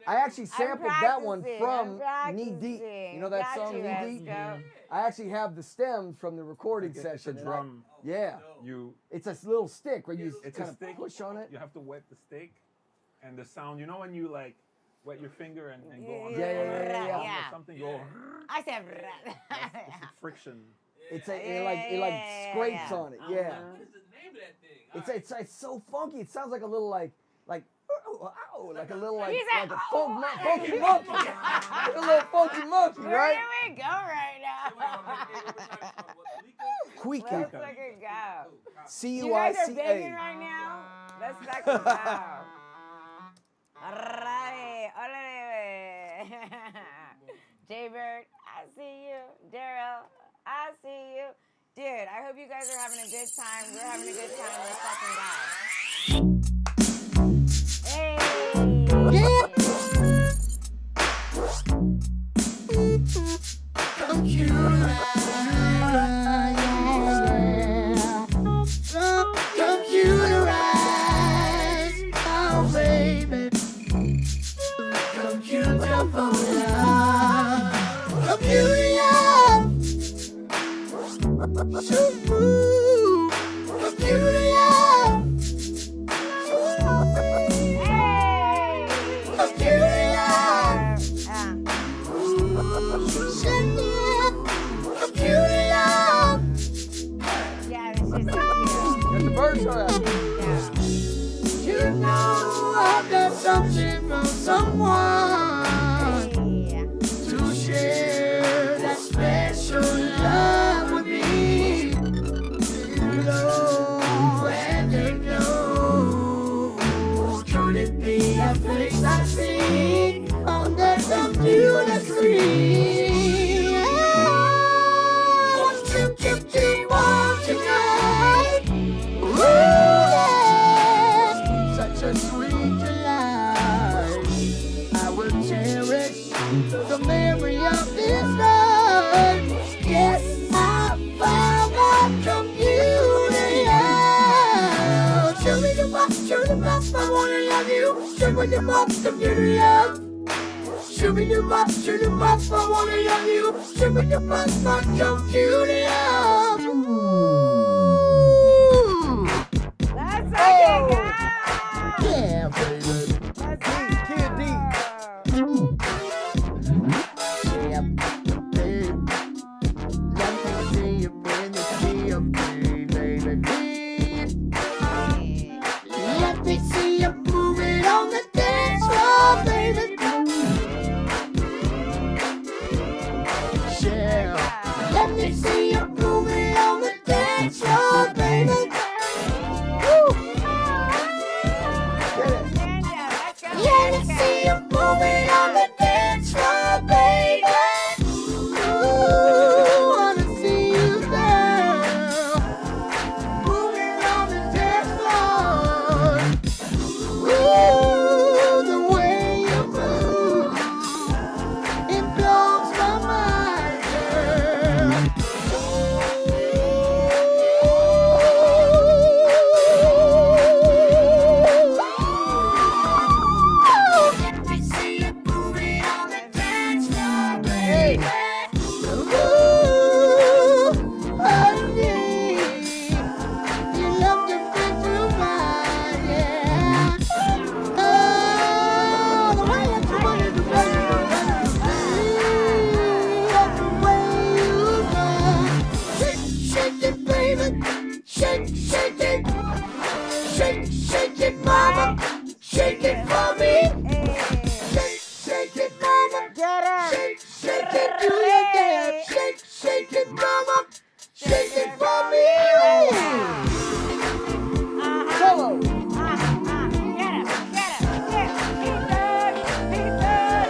I actually sampled that one from Knee Deep. You know that song Knee Deep? I actually have the stems from the recording session. It's a drum. Yeah. It's a little stick where you kind of push on it. You have to wet the stick, and the sound. You know when you like wet your finger and go on Yeah. something go. I said, That's the friction. It scrapes on it. Yeah. What is the name of that thing? It's so funky. It sounds like a little like a little like He said, a funky monkey. Like a little funky monkey, where right? do we go right now? Cuica. Let's fucking go. C-U-I-C-A. You guys are banging right now? Let's fucking go. Alright. J-Bird, I see you. Daryl, I see you. Dude, I hope you guys are having a good time. We're having a good time. Let's fucking go. Hey. Computerized, oh baby, computer phone. Yeah, it's just so cute. Got the birds are out. You know I've got something from someone Yeah. to share that special love with me. You know, and you know, could it be a face I see on that computer screen? One, two, two, three, one, tonight. Ooh, yeah. Such a sweet delight. I will cherish the memory of this night. Yes, I found my computer. Show me the box, I wanna love you. Show me the box, computer love. Show me the box, I wanna love you. Show me the box, my computer love. Let's fucking go! Yeah, baby. Let's Kid D. go! Yeah, baby. Let me see you bring it here, baby. Let me see you move it on the dance floor, baby. Yeah. Let me see you move it on the dance floor, baby. Woo. Let me see you move it on the dance floor, baby. Ooh, wanna see you there. Move it on the dance floor. Ooh, the way you move, it blows my mind, girl. Let me see you move it on the dance floor, baby. Ooh, honey, you love to fit through mine, yeah. Oh, the way that you want it to be, that's the way you go. Shake, shake it, baby. Shake, shake it. Shake, shake it, mama. Shake it for me. Shake, shake it, mama. Get up! Shake, shake it, do your dance. Shake, shake it, mama. Shake it for me. Solo. Get up! Get up! Get P-Thugg! P-Thugg!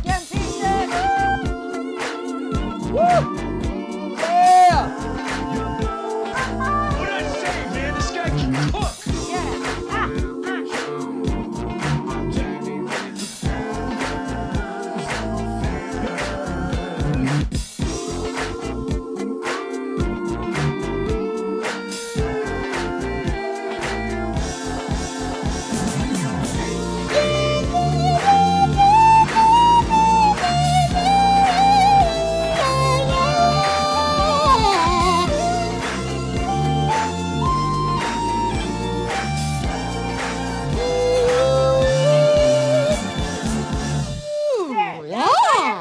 Get P-Thugg! Woo! Yeah. What did I say, man? This guy can cook. Get up!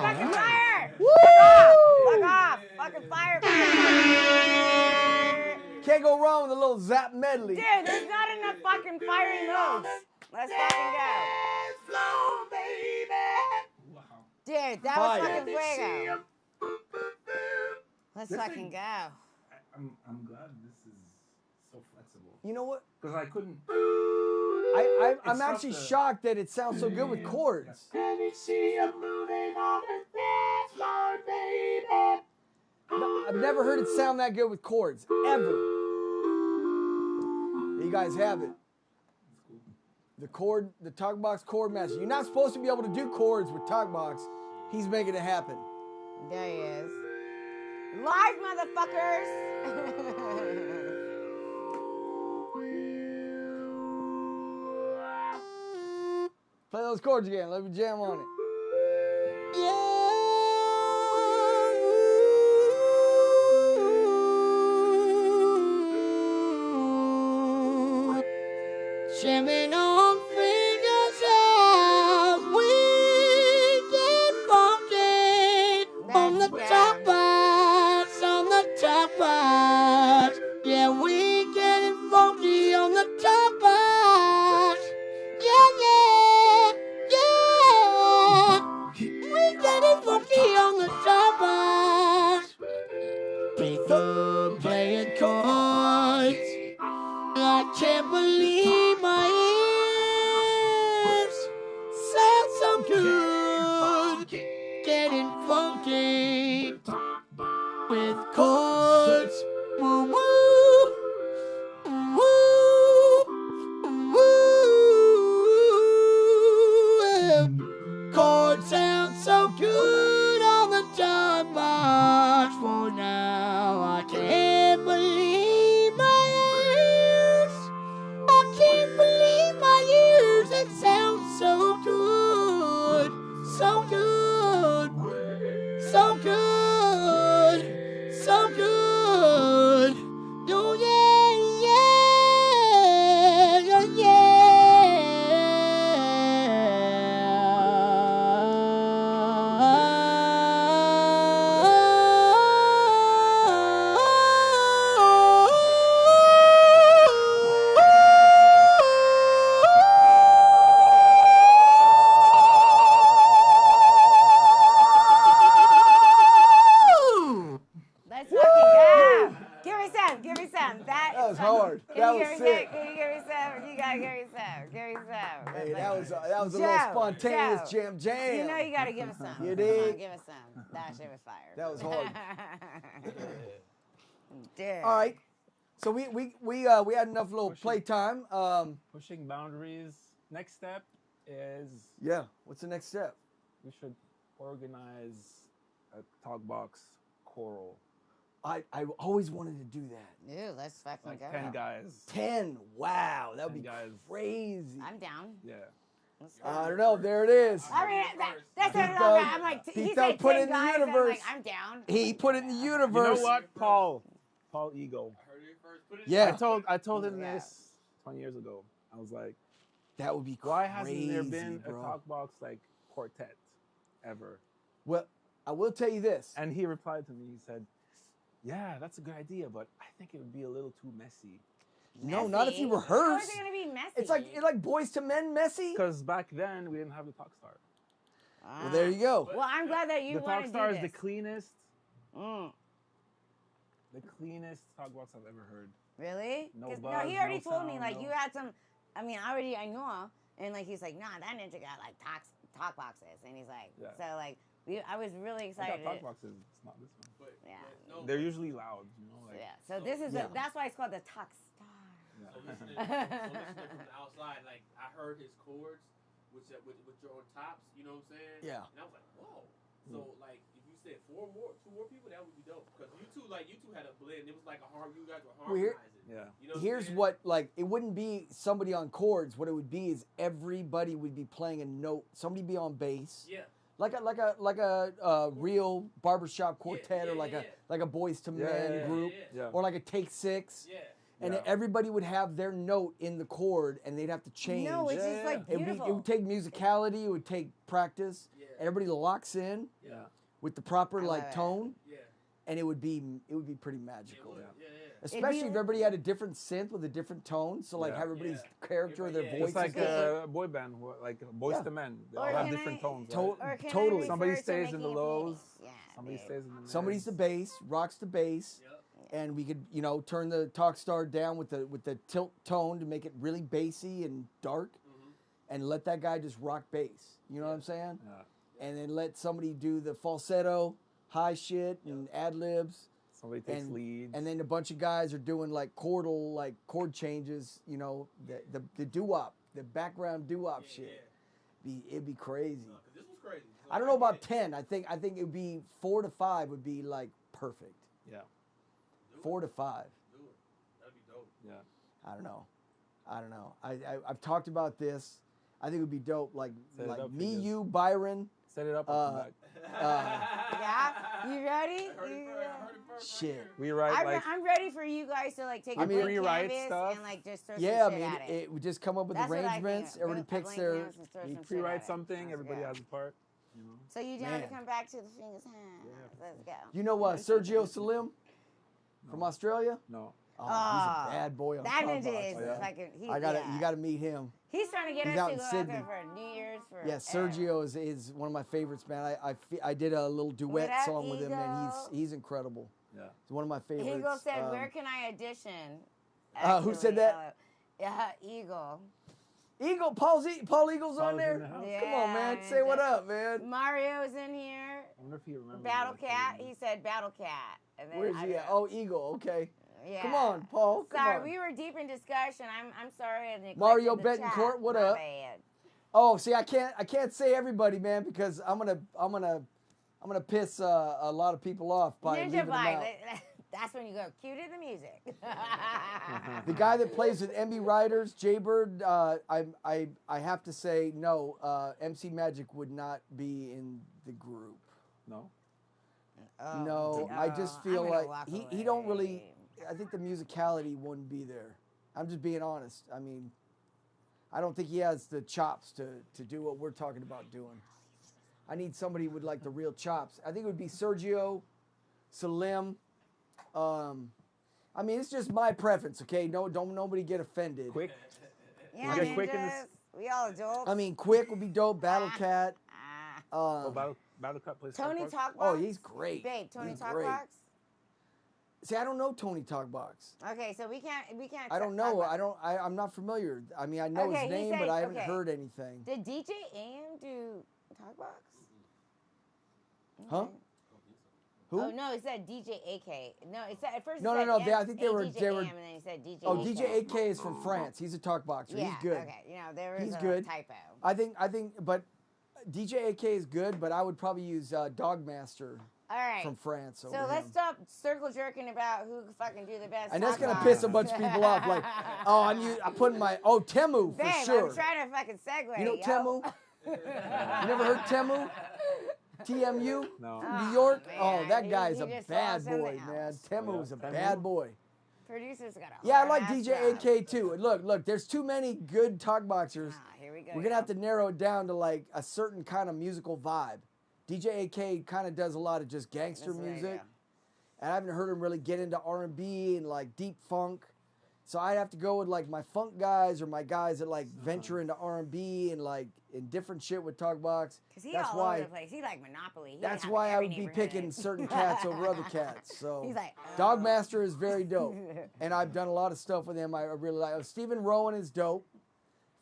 Fucking fire! Fuck off! Fucking fire! Can't go wrong with a little zap medley. Dude, there's not enough fucking firing moves. Let's fucking go. Dude, that was Fire. fucking fuego. Let's fucking go. I'm glad this is so flexible You know what? because I couldn't. I'm It's not actually the- shocked that it sounds so good with chords. Let me see you moving on the dance floor, baby. No, I've never heard it sound that good with chords, ever. You guys have it. The Talkbox chord master. You're not supposed to be able to do chords with Talkbox. He's making it happen. There he is. Live, motherfuckers! Play those chords again. Let me jam on it. Jamming on Fingazz House. We get funky on the Talkbox, on the Talkbox. Yeah, we getting funky on the Talkbox. Yeah, yeah, yeah. We getting funky on the Talkbox. P-Thugg playing chords. I can't believe my ears. Sound so good. Getting funky with chords. Woo woo. Woo. Woo. Chords sound so good on the Talkbox. For now, I can't believe my ears. I can't believe my ears. It sounds so good, so good, so good, so good. Oh yeah, yeah, oh Let's fucking go. Give me some. Give me some. That was hard. That was sick. Can you give me some? You gotta give me some. Give me some. Hey, that was a little Joe, spontaneous Joe. jam. You know you gotta give us some. You Come on, dig? give us some. That shit was fire. That was hard. Dude. All right. So we had enough little playtime. Pushing boundaries. Next step is Yeah. What's the next step? we should organize a Talkbox choral. I always wanted to do that. Dude, let's fucking Like go. 10 guys. 10. Wow, that would 10 be guys. crazy. I'm down. Yeah. Let's go. I don't know. There it is. I mean, that's what P-Thugg- I'm like. He P-Thugg said put 10 it in the guys. I'm universe. like, I'm down. He put it in the You universe. know what? Paul Ego. I heard it first. Put it Yeah. I told him Yeah. this 20 years ago. I was like, That would be crazy, why hasn't there been bro. a Talkbox like quartet ever? Well, I will tell you this. And he replied to me. He said, "Yeah, that's a good idea, but I think it would be a little too messy." No, not if you Messy? How rehearse. is it gonna be messy? It's like Boys to Men messy. Because back then we didn't have the Talkstar. Well, there you go. Well, I'm glad that you The want to do Talkstar this. is the cleanest Talkbox I've ever heard. Really? No 'Cause, buzz, he already no told me sound, like no- you had some. I mean, I know him, and like he's like, nah, that ninja got like talk boxes, and he's like, Yeah. so like I was really I excited. got Talkboxes. It's not this one. But, Yeah. but no, They're usually loud, you know. Like, Yeah. So this is Yeah. that's why it's called the Talk Star. yeah. So listening from the outside, like I heard his chords, with your own tops. You know what I'm saying? Yeah. And I was like, whoa. So like, if you said two more people, that would be dope. Because you two had a blend. It was like you guys were Well, here- harmonizing. Yeah. You know Here's what, like, it wouldn't be somebody on chords. What it would be is everybody would be playing a note. Somebody be on bass. Yeah. Like a real barbershop quartet or yeah. like a Boys to Men yeah, group yeah. or like a Take Six. Yeah. And Yeah. everybody would have their note in the chord and they'd have to change. No, it's just like it beautiful. would take musicality, it would take practice. Yeah. Everybody locks in Yeah. with the proper I like love it. tone, Yeah. and it would be pretty magical. Yeah. Especially if everybody had a different synth with a different tone, so like Yeah. have everybody's Yeah. character, their Yeah. voice. Just is like different. a boy band, like Boys Yeah. to Men. They Or all have can different I- tones, To- right? Or can Totally. I Somebody refer to stays in making the a lows. penis? Yeah, Somebody babe. stays in the mids. Somebody's the bass, rocks the bass, Yep. and we could turn the talk star down with the tilt tone to make it really bassy and dark, and let that guy just rock bass. You know what I'm saying? Yeah. And then let somebody do the falsetto, high shit, and ad libs. Somebody takes And, leads. and then a bunch of guys are doing like chord changes, the doo-wop, the background doo-wop shit. It'd be crazy. Cause this was crazy. So I don't know about get it. 10. I think it would be 4 to 5 would be like perfect. Yeah. Do 4 it. to 5. Do it. That'd be dope. Yeah. I don't know. I've talked about this. I think it would be dope. Like Set it up, me, Fingazz. you, Byron, Set it up. We'll come back. Yeah, you ready? I heard it first. I heard it first. Shit. We write like I'm ready for you guys to like take I a mean, blank rewrite canvas stuff. and like just throw Yeah, I some shit mean, at it. we just come up with That's what I think. arrangements. Everybody A picks blank their. canvas and throw you some shit at pre-write it. something. Let's Everybody go. has a part. You know. So you down Man. to come back to the Fingazz house? Let's go. You know Sergio Salim from Australia? No. Oh, he's a bad boy on That Talkbox, ninja is man. fucking. You gotta meet him. He's trying to get He's us out to in go out Sydney. there for New Year's. For Yeah, Sergio is one of my favorites, man. I did a little duet up, song with him, and Eagle? he's incredible. Yeah. He's one of my favorites. Eagle said, Um, "Where can I audition?" Who said that? Yeah, Eagle. Eagle, Paul Eagle's on Paul's in there. the house. Come on, man. Yeah, Say what up, man. Mario's in here. I wonder if he remembers. Battle that Cat. kid. He said Battle Cat. And then Where's I he don't at? know. Oh, Eagle. Okay. Yeah. Come on, Paul. Come Sorry, on. we were deep in discussion. I'm sorry. I neglected Mario the Betancourt, chat. what My up? bad. Oh, see, I can't say everybody, man, because I'm gonna piss a lot of people off by leaving Ninja them out. Bike. That's when you go cue to the music. The guy that plays with MB Riders, Jaybird, I have to say no. MC Magic would not be in the group. No. Oh, No, I just I'm feel gonna like walk he don't really. away. I think the musicality wouldn't be there. I'm just being honest. I mean, I don't think he has the chops to do what we're talking about doing. I need somebody with like the real chops. I think it would be Sergio, Salim. I mean, it's just my preference, okay? No, don't nobody get offended. Quick. Yeah, We got Quick in ninjas. this- We all adults. I mean, Quick would be dope. Battle Cat. Oh, Battle Cut plays. Tony Talkbox? Talkbox. Oh, he's great. Babe, Tony He's great. Talkbox. See, I don't know Tony Talkbox. Okay, so we can't. I don't know. I'm not familiar. I mean, I know Okay, his he name, said- but I haven't okay. heard anything. Did DJ AM do Talkbox? Huh? Okay. Who? Oh no, it said DJ AK. No, it said at first. No, it no, said no, I think they were- DJ they were- AM, and then he said DJ. Oh, AK. DJ AK is from France. He's a talk boxer. Yeah, He's good. Okay, you know there was He's a good. typo. I think, but DJ AK is good, but I would probably use Dogmaster All right. from France. So over let's him. stop circle jerking about who can fucking do the best. And that's gonna Talkbox. piss a bunch of people off. Like, oh, I'm putting my Temu for Babe, sure. I'm trying to fucking segue. You know yo. Temu? You never heard Temu? TMU? No. From New York? man, Oh, that he- guy's he a just bad lost boy, something man. else. Temu is a Temu? bad boy. Producers got a Yeah, I hard like ass DJ job. AK too. Look, there's too many good talk boxers. Here we go. We're gonna have to narrow it down to like a certain kind of musical vibe. DJ AK kind of does a lot of just gangster music, and I haven't heard him really get into R&B and like deep funk. So I'd have to go with like my funk guys or my guys that like venture into R&B and like in different shit with Talkbox. Because he's That's all why. over the place. He like Monopoly. He That's have why I every would be neighborhood. picking certain cats over other cats. So He's like, Dogmaster is very dope, and I've done a lot of stuff with him. I really like. Stephen Rowan is dope,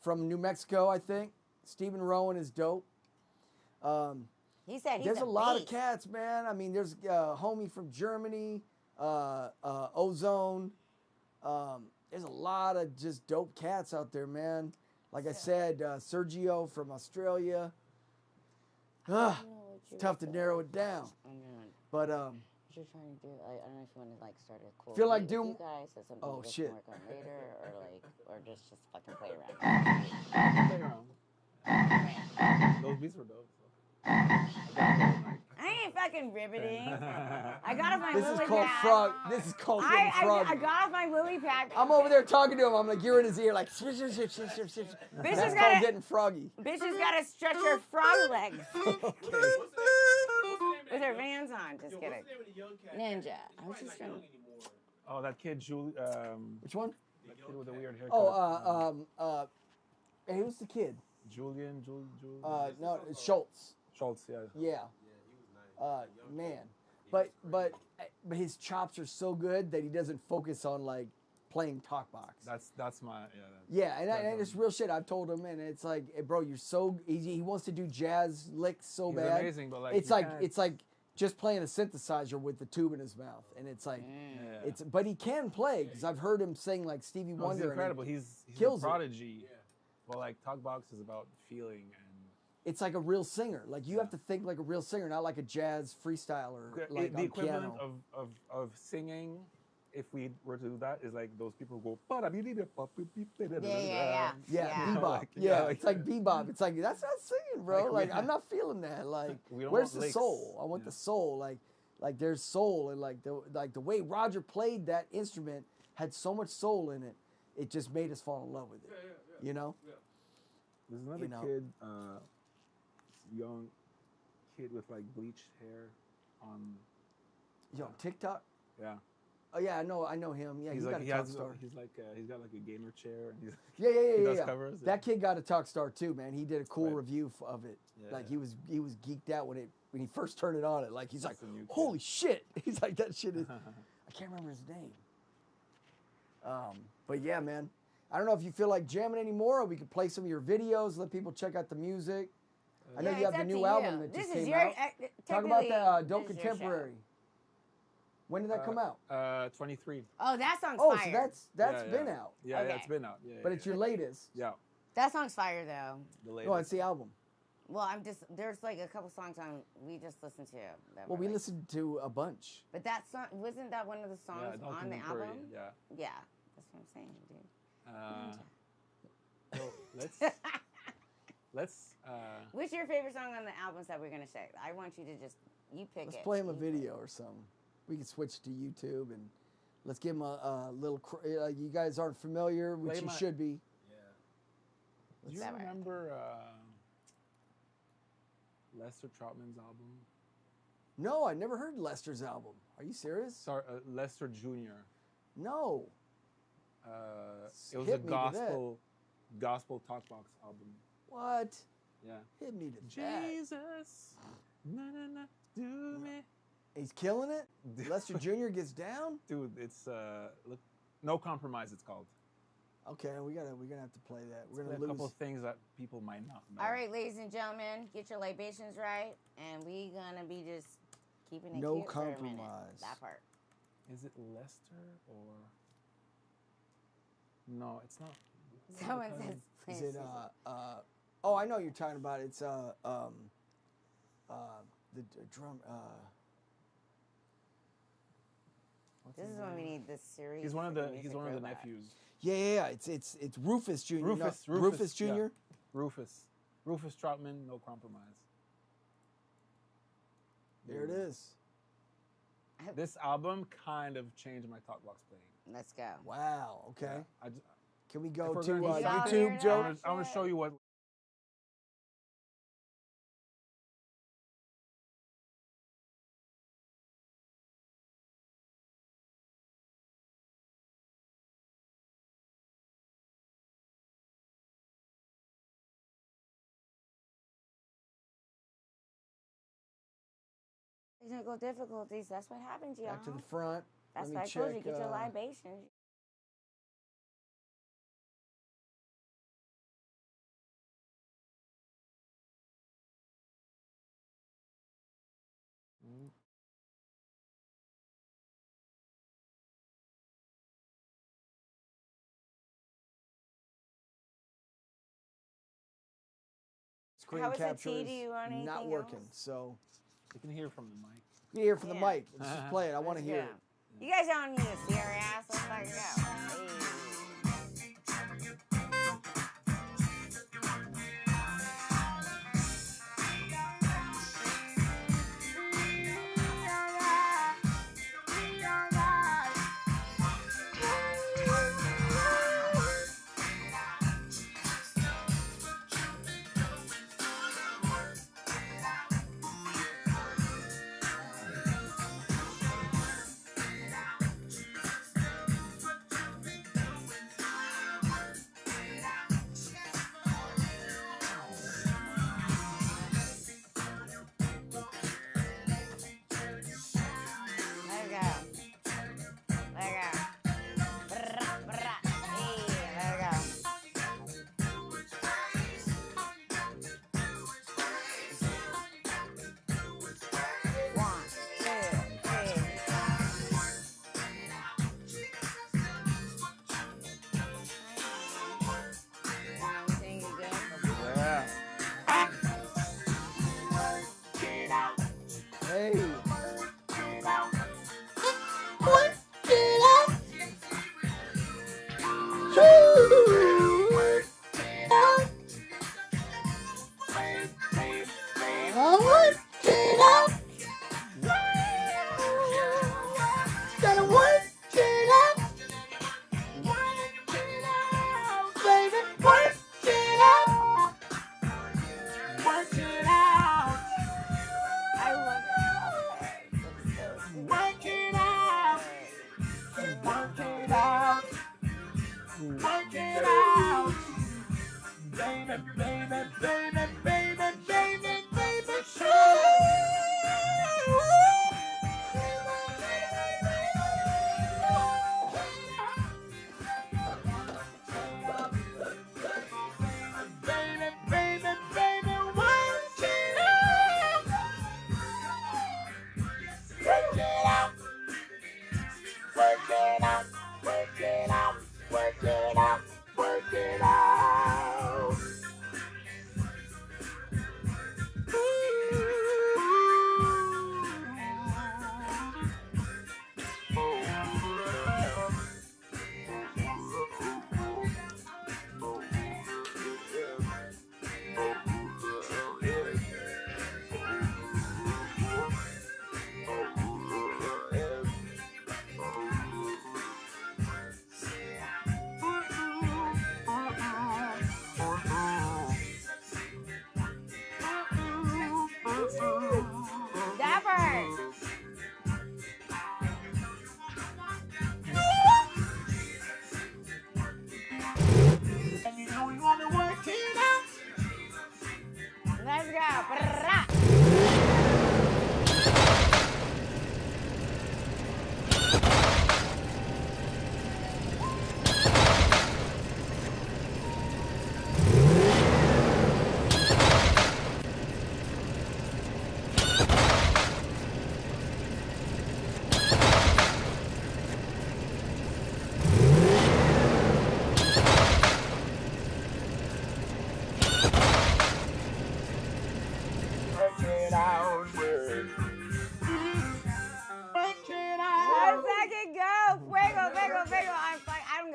from New Mexico, I think. Stephen Rowan is dope. He said he's There's a lot of beast. cats, man. I mean, there's a homie from Germany, Ozone. There's a lot of just dope cats out there, man. Like I said, Sergio from Australia. It's tough to narrow it down. But What you're trying to do, I don't know if you want to like start a cool Feel like date with doing- you guys, so something Oh, you guys shit. can work on later, or just fucking play around. Play around. Those beats were dope. So. I ain't fucking riveting. I got off my this is lily called pad. frog. This is called getting I froggy. got off my lily pad. I'm over there talking to him. I'm like, you're in his ear, like, Bitch that's has called gotta, getting froggy. bitch has gotta stretch her frog legs Okay. What's the name with her of Vans on. Just Yo, kidding. what's the name of the young cat? Ninja. I He's was probably just not trying. young anymore. Oh, that kid, Julie. Which one? That kid with the weird haircut. Oh, hey, who's the kid? Julian. No, it's Schultz. Schultz. Yeah. Yeah. Man, but his chops are so good that he doesn't focus on like playing talkbox. That's my Yeah, and it's real shit. I've told him, and it's like, hey, bro, you're so easy. He wants to do jazz licks so He's bad. amazing, but like it's you like can't- it's like just playing a synthesizer with the tube in his mouth, and it's like Yeah. but he can play because I've heard him sing like Stevie No, he's Wonder. and incredible. He's kills a it. prodigy. Well, like Talkbox is about feeling and it's like a real singer. Like you have to think like a real singer, not like a jazz freestyler. Like the on equivalent piano. of singing if we were to do that, is like those people who go. Yeah, You know, bebop. like, yeah, like- it's like bebop. It's like that's not singing, bro. Like, Like we- I'm not feeling that. Like We don't where's want the licks. soul? I want Yeah. the soul. Like there's soul and like the way Roger played that instrument had so much soul in it. It just made us fall in love with it. You know? There's another You know. kid, young kid with like bleached hair on. Yo, TikTok. Yeah. Oh yeah, I know him. Yeah, he's he like got a he talk has star. he's like he's got like a gamer chair and he's Yeah, he does yeah. covers. That kid got a talk star too, man. He did a cool Right. review of it. Yeah. Like he was geeked out when he first turned it on. Like he's like, That's a new kid. holy shit. He's like that shit is. I can't remember his name. But yeah, man. I don't know if you feel like jamming anymore, or we could play some of your videos, let people check out the music. I know Yeah, you have it's the up new to album you. that This just is came your, out. Talk about technically, the Dope this is your show. Contemporary. When did that come out? 23. Oh, that song's Oh, fire. so that's Yeah, been yeah. out. Yeah, Okay. yeah, it's been out. Yeah, But yeah, it's your latest. yeah. That song's fire though. The latest. No, it's the album. Well, there's like a couple songs we just listened to. That Well, were we like- listened to a bunch. But that song wasn't that one of the songs Yeah, on the Contemporary, album? Yeah. Yeah, that's what I'm saying, dude. So let's What's your favorite song on the albums that we're gonna say? I want you to just pick Let's it. play him a You pick video it. or something. We can switch to YouTube and let's give him a little. You guys aren't familiar, which Play you my- should be. do you that right? remember Lester Troutman's album? No, I never heard Lester's album. Are you serious? Sorry, Lester Jr. No. It was Hit a me to that. gospel Talkbox album. What? Yeah. Hit me to that. Jesus, na na na, do me. He's killing it. Lester Jr. gets down. Dude, it's look, No Compromise. It's called. Okay, we're gonna have to play that. We're Play gonna a couple lose. of things that people might not know. All right, ladies and gentlemen, get your libations right, and we gonna be just keeping it No cute for a minute. compromise. That part. Is it Lester or? No, it's not. Someone says. Is it oh, I know what you're talking about. It's the drum what's This his is when we name? need this series. He's one of for the music nephews. Yeah. It's Rufus Jr. Rufus, no, Rufus, Rufus Jr. yeah. Rufus Troutman, No Compromise. There it is. This album kind of changed my Talkbox playing. Let's go. Wow. Okay. Yeah, Can we if go we're to gonna do Y'all something- hear YouTube, that? Joe? I want to show you what. Technical difficulties. That's what happens, y'all. Back to the front. That's Let why me I told you, check, get your libations. Screen How is the capture T? is Do you want anything not working. else? So You can hear from the mic. you hear from the Yeah. mic. Let's just play it. I want to hear it. You guys don't need to see our ass. Let's fucking go. Hey. Let it go. Let it go. Brrrah, brrrah. Hey, let it go. One, two, three. Anything you good? Yeah. Hey. What? Get out.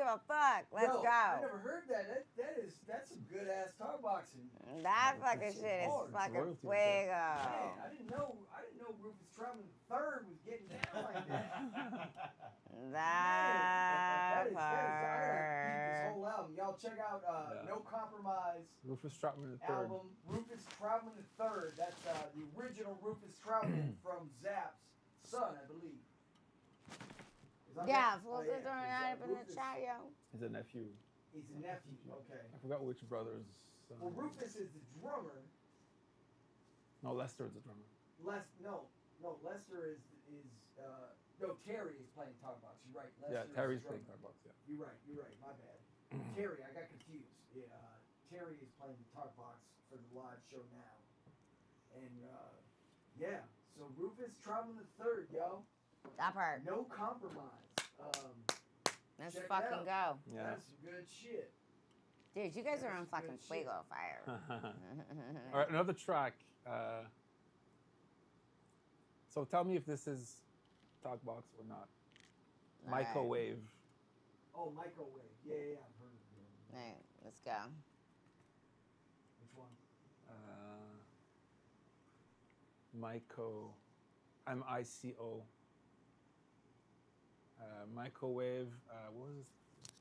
a fuck. Let's Yo, go. I never heard that. That's some good ass talk boxing. That fucking shit is hard. fucking royalty fuego. right Man, I didn't know Rufus Troutman III was getting down like that. That I gotta beat this part. whole album. Y'all check out No Compromise Rufus Troutman III. album. Rufus Troutman III. That's the original Rufus Troutman from Zapp's son, I believe. Yeah, full yeah. sister and I up in the Rufus- chat, yo. He's a nephew. He's a nephew. Okay. I forgot which brother's son. Well, Rufus is the drummer. No, Lester is the drummer. Lester is no, Terry is playing Talkbox. You're right. Lester Yeah, is Terry's the playing drummer. Talkbox, yeah. You're right. My bad. Terry, I got confused. Yeah, Terry is playing Talkbox for the live show now. And yeah, so Rufus Troutman III, yo. That part. No Compromise. Let's check it fucking out. go. Yeah. That's some good shit. Dude, you guys are on That's fucking good shit. fuego fire. All right, another track. So tell me if this is Talkbox or not. All right. Microwave. Oh, Microwave. Yeah, I've heard of him. All right, let's go. Which one? Myco. M-I-C-O. Microwave. What was the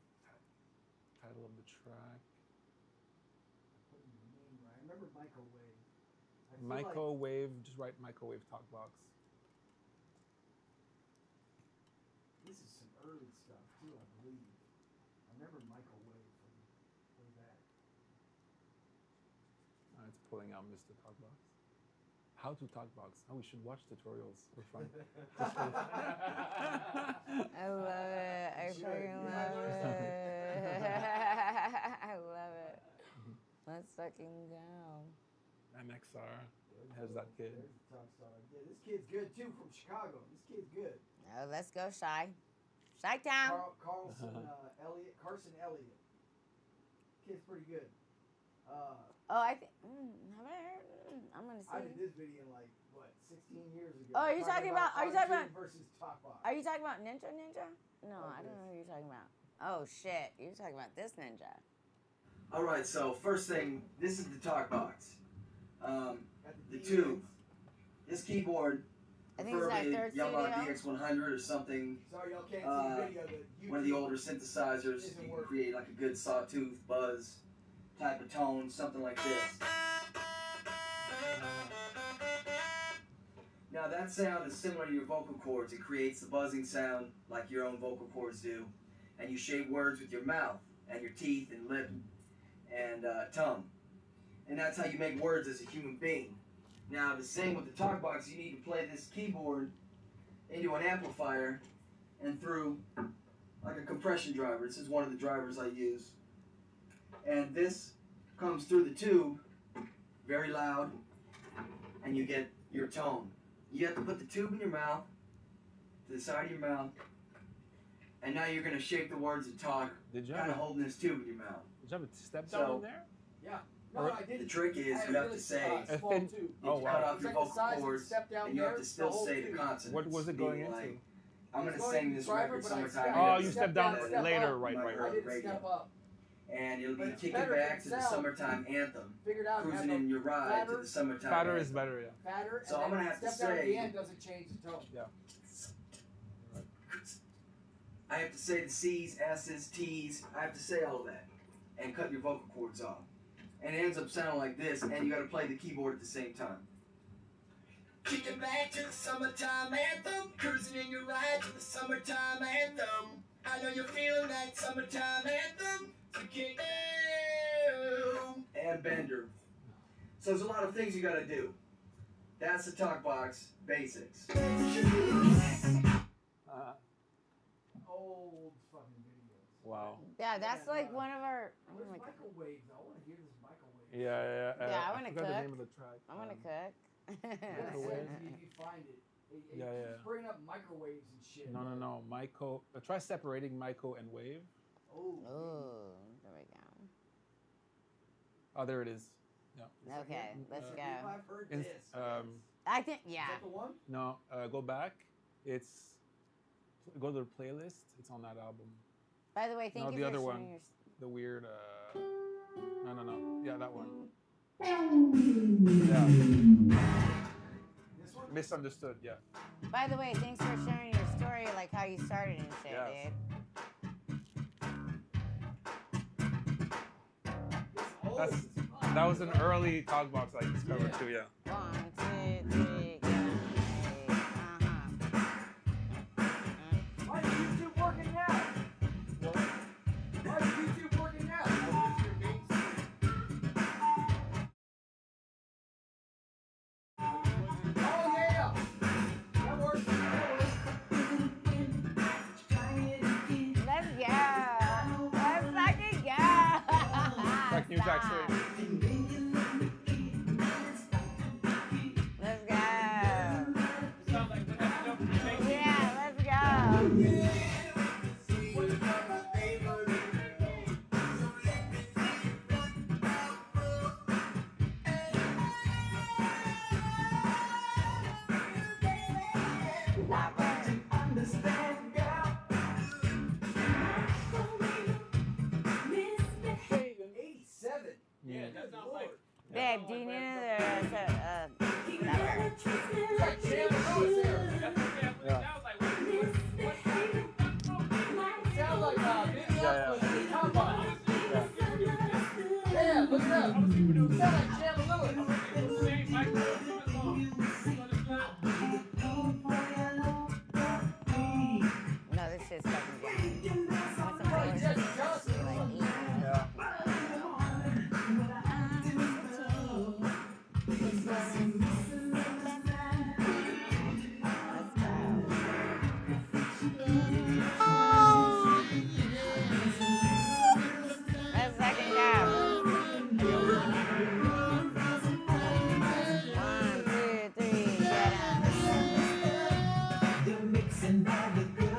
title of the track? Putting the name right. I remember Microwave. I feel Microwave. Just write Microwave Talkbox. This is some early stuff too, I believe. I remember Microwave from way back. It's pulling out Mr. Talkbox. How to Talkbox. Oh, we should watch tutorials for fun. Just for- I love it. I Sure, fucking yeah. love it. I love it. Let's fucking go. MXR. Has that kid. There's the top star. Yeah, this kid's good too from Chicago. This kid's good. Oh, let's go, Shy. Shy Town. Carson Elliott. Kid's pretty good. Oh, I think. I'm gonna I did see. this video like what 16 years ago. Oh, are you talking about? Are you talking about? versus Talkbox? Are you talking about Ninja? No, Oh, I don't yes. know who you're talking about. Oh shit, you're talking about this ninja. All right, so first thing, this is the Talkbox. Got The DX. tube. This keyboard, I think it's our preferably third Yamaha studio. DX100 or something, Sorry, y'all can't see the video. The one of the YouTube older synthesizers. isn't You can working. create like a good sawtooth buzz type of tone, something like this. Now that sound is similar to your vocal cords. It creates the buzzing sound like your own vocal cords do. And you shape words with your mouth and your teeth and lip and tongue. And that's how you make words as a human being. Now the same with the Talkbox, you need to play this keyboard into an amplifier and through like a compression driver. This is one of the drivers I use. And this comes through the tube, very loud, and you get your tone. You have to put the tube in your mouth, to the side of your mouth, and now you're going to shape the words and talk, Did you kind have of holding this tube in your mouth. Did you have a step down So- in there? Yeah. No, Or- I did. The trick is I had you a have really to say, A small thin- tube. Oh, you wow. cut off It's your like the vocal size of the cords, step down and you have there, to still the whole say the tube. consonants. What was it going meaning, into? like, I'm going It's to going sing to this driver, record but I summertime. step- Oh, have you to step down step later, up. right. I didn't radio. step up. And you'll But be it's kicking better back for to the the sound. summertime anthem, Figured out cruising have in a your ride to fatter- the summertime Fatter anthem. is better, yeah. fatter, So and I'm then gonna have to step down at say- the end doesn't change the tone. I have to say the C's, S's, T's. I have to say all of that and cut your vocal cords off. And it ends up sounding like this, and you got to play the keyboard at the same time. Kicking back to the summertime anthem, cruising in your ride to the summertime anthem. I know you're feeling that summertime anthem. So kick and bender. So there's a lot of things you got to do. That's the Talkbox basics. Old fucking videos. Wow. Yeah, that's Yeah, like no. one of our. Where's Oh my God. microwave though? I want to hear this microwave. Yeah. Yeah, I I wanna forgot the cook. name of the track. I want to cook. Yeah, Microwave. send it to me if you find it. It Yeah, keeps yeah. bringing up microwaves and shit. No. Myco. Try separating Myco and Wave. Oh. Oh, there we go. Oh, there it is. Yeah. Okay, let's If go. I've heard In- this. I think, Is yeah. that the one? No, go back. Go to the playlist. It's on that album. By the way, thank No, you the for other sharing one. your. The weird. No. Yeah, that one. Yeah. This one? Misunderstood. Yeah. By the way, thanks for sharing your story, like how you started and shit, Yes. dude. That was an early Talkbox I discovered too. Yeah. 1, 2, 3, get on. Why is YouTube working now? Why is YouTube working now? Oh yeah! That works. Let's go. Let's fucking go. Like New Jack Stop. Swing. Let's go. Sounds like what happened. Yeah, let's go. Yeah, that sounds like. Babe, do you need another? Like Jam House there. That's what it Yeah. sounds like. What? Sounds like Yeah. Minneapolis Combine. Yeah. Yeah, look it up. Sound like Jam Lewis. No, this shit's fucking good. Want some Probably more? Jesse Johnson. Like, eat. Yeah. Let's fucking go. 1, 2, 3, get on.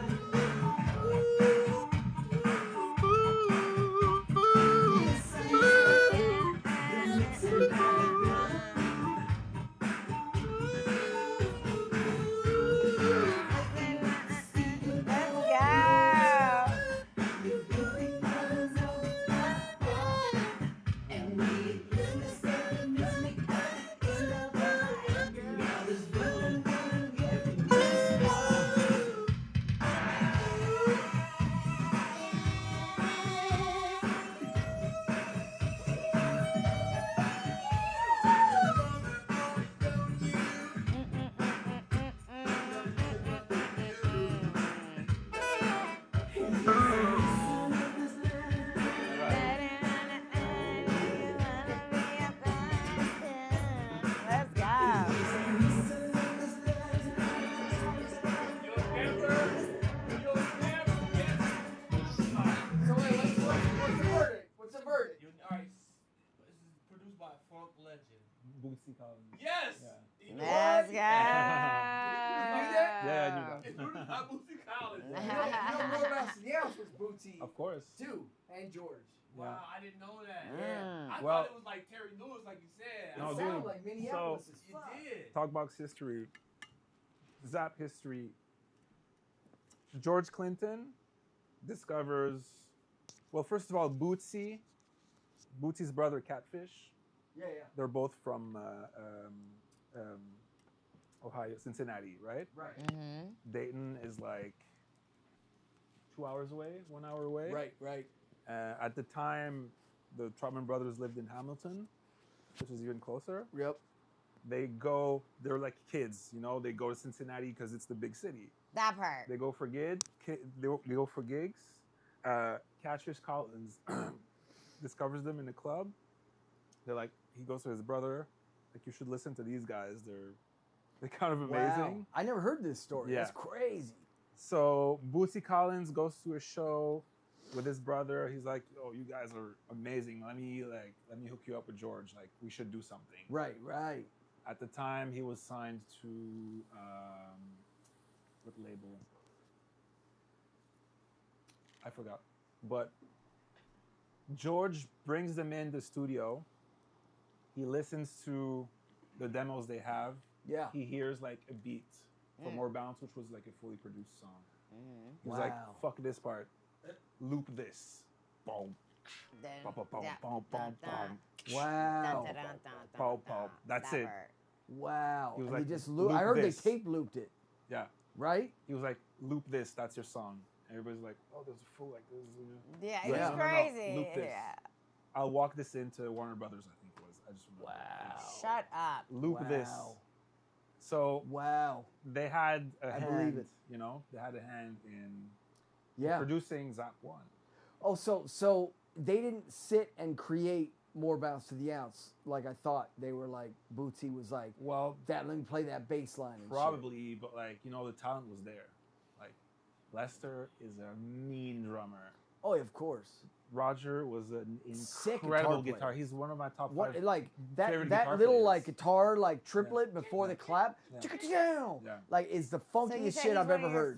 Let's go. So wait, what's the verdict? What's the verdict? Alright, this is produced by Funk Legend. Bootsy Collins. Yes! Yeah. You know Let's what? go. Yeah, I knew that. It's produced by Bootsy Collins. You know more about Sneals was Bootsy Of course. too, and George. Wow, I didn't know that. Mm. I Well- thought it was like Terry Lewis, like you said. It No, sounded dude. like Minneapolis So- as You fuck. did. Talkbox history. Zap history. George Clinton discovers. Well, first of all, Bootsy's brother, Catfish. Yeah, yeah. They're both from Ohio, Cincinnati, right? Right. Mm-hmm. Dayton is like 2 hours away, 1 hour away. Right. At the time, the Trotman brothers lived in Hamilton, which is even closer. Yep. They're like kids, you know. They go to Cincinnati because it's the big city. That part. They go for gigs. They go for gigs. Catfish Collins discovers them in the club. They're like, he goes to his brother, like, you should listen to these guys. They're kind of amazing. Wow. I never heard this story. Yeah. That's crazy. So Bootsy Collins goes to a show with his brother. He's like, "Oh, you guys are amazing. Let me hook you up with George. Like, we should do something." Right. At the time, he was signed to what label? I forgot. But George brings them in the studio. He listens to the demos they have. Yeah. He hears like a beat for More Bounce, which was like a fully produced song. Mm-hmm. He's Wow. like, "Fuck this part." loop this. Boom, Then, boom, boom, boom, yeah, boom, dun, boom, dun. boom. Wow. Dun, dun, dun, dun, Pow, dun, pow. dun. That's That it. part. Wow. He was And like, he just loop I heard this. they tape looped it, Yeah. right? He was like, loop this. That's your song. Everybody's like, oh, there's a fool like this. Yeah, He's like, he's no, no, no, crazy. loop this. Yeah. I'll walk this into Warner Brothers, I think it was. I just remember. Wow. Shut up. Loop this. Wow. So Wow. they had a I hand, believe it. you know, they had a hand in Yeah. producing Zap 1. Oh, so they didn't sit and create more bounce to the ounce like I thought. They were like Bootsy was like, Well, let me play that bass line. And probably, but like, you know, the talent was there. Like, Lester is a mean drummer. Shit. Oh, of course. Roger was an Sick incredible guitar guitar. player. He's one of my top What 5. like favorite that guitar little players. like guitar like triplet before the clap, Yeah. chicka-chow, Yeah. like is the So you funkiest said shit he's I've one ever of your heard.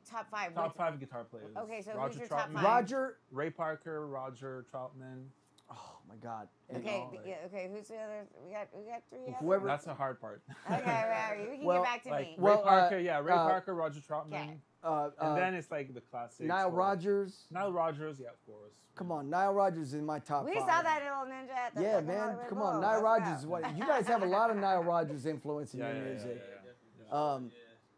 top five. Top Which- 5 guitar players. Okay, so who's Roger your top Troutman, five? Roger, Ray Parker, Roger Troutman. oh my god, and Okay, know, like- yeah, okay. Who's the other? We got 3. others? whoever. That's the hard part. Okay, well, you can Well, get back to Like me. Well, Ray Parker, yeah, Ray uh, Parker, Roger Troutman, Okay. and then it's like the classics. Nile or- Rodgers. Nile Rodgers, yeah, of course. Come on, Nile Rodgers is in my top We 5. saw that little ninja at the Yeah, fucking man. Hollywood Come Bowl. on, Nile Let's Rodgers go. is what you guys have a lot of Nile Rodgers influence in Yeah, your yeah, music. yeah.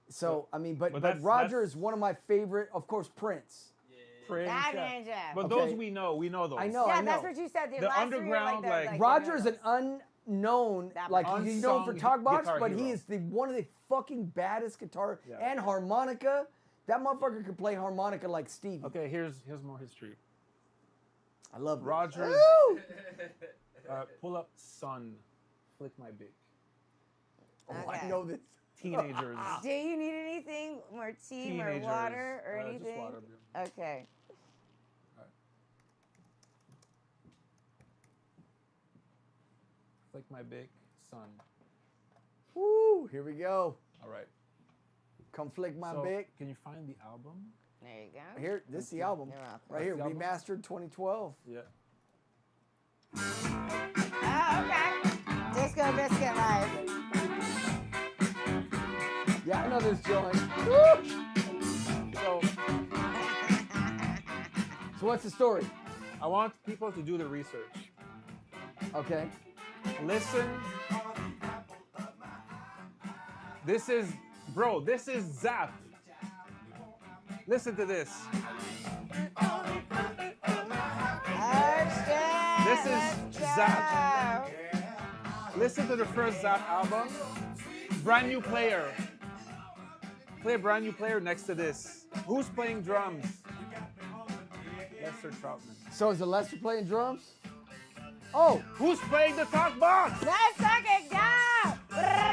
So I mean, but that's- Roger that's- is one of my favorite. Of course, Prince. Prince, That yeah. ninja. But Okay. those we know those. I know. yeah, I know. that's what you said. The last underground, year, like- Roger is the an unknown, That like part. you know him for Unsung Talkbox, guitar but he hero. is the one of the fucking baddest guitar Yeah. and harmonica. That motherfucker can play harmonica like Stevie. Okay, here's more history. I love this. Roger's- Woo! Pull up Sun, Flick My Dick. Oh, Okay. I know this. Teenagers. Do you need anything? More tea, more Teenagers. water, or Just anything? water, bro. Okay. Flick My Dick, Sun. Woo! Here we go. All right. Come flick my So, bick. Can you find the album? There you go. Here, this is the album. You're welcome. Right here, That's the album? remastered 2012. Yeah. Oh, okay. Disco Biscuit Live. Yeah, I know this joint. Woo! So So what's the story? I want people to do the research. Okay. Listen. This is Zap. Listen to this. Oh, shit. This is Let's go. Zap. Listen to the first Zap album. Brand new player. Play a brand new player next to this. Who's playing drums? Lester Troutman. So is it Lester playing drums? Oh, Who's playing the Talkbox? Let's fucking go.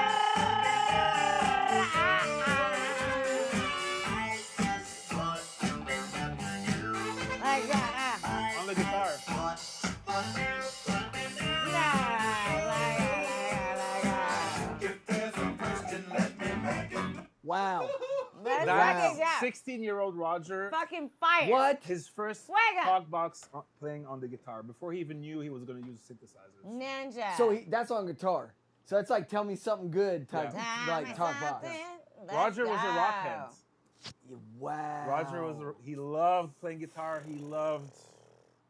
Like that. On the guitar. wow. Let's That's fucking go. 16-year-old Roger. Fucking fire. What? His first Swagger. Talkbox playing on the guitar before he even knew he was going to use synthesizers. Ninja. So that's on guitar. So it's like tell me something good type, Yeah. like Talkbox. Roger was a rockhead. Yeah, wow. Roger he loved playing guitar. He loved,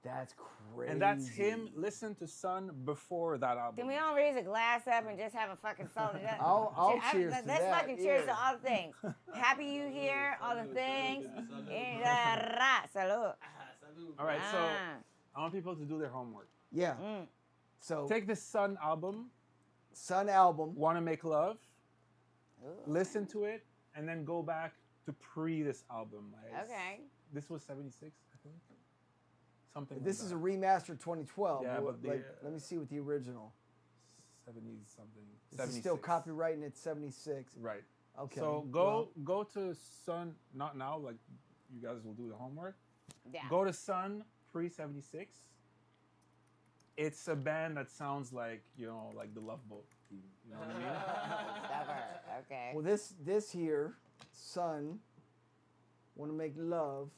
That's crazy. and that's him. Listen to Sun before that album. Can we all raise a glass up and just have a fucking solid? I'll cheers to Let's that, fucking cheers yeah. to all the things. Happy you here, all the things. Salud. All right, so Ah. I want people to do their homework. Yeah. Mm. So Take the Sun album, Sun album. Wanna Make Love, Ooh. listen to it, and then go back to this album. Like, Okay. This was 76, I think. Something This like is a that. remastered 2012. Yeah, Well, but the, like, let me see what the original. 70 something. This is still 76. copyrighting at 76. Right. Okay. So go to Sun, not now, like you guys will do the homework. Yeah. Go to Sun pre-76. It's a band that sounds like, like the Love Boat team. You know what I mean? Discover. Okay. Well, this here, Sun, want to make love.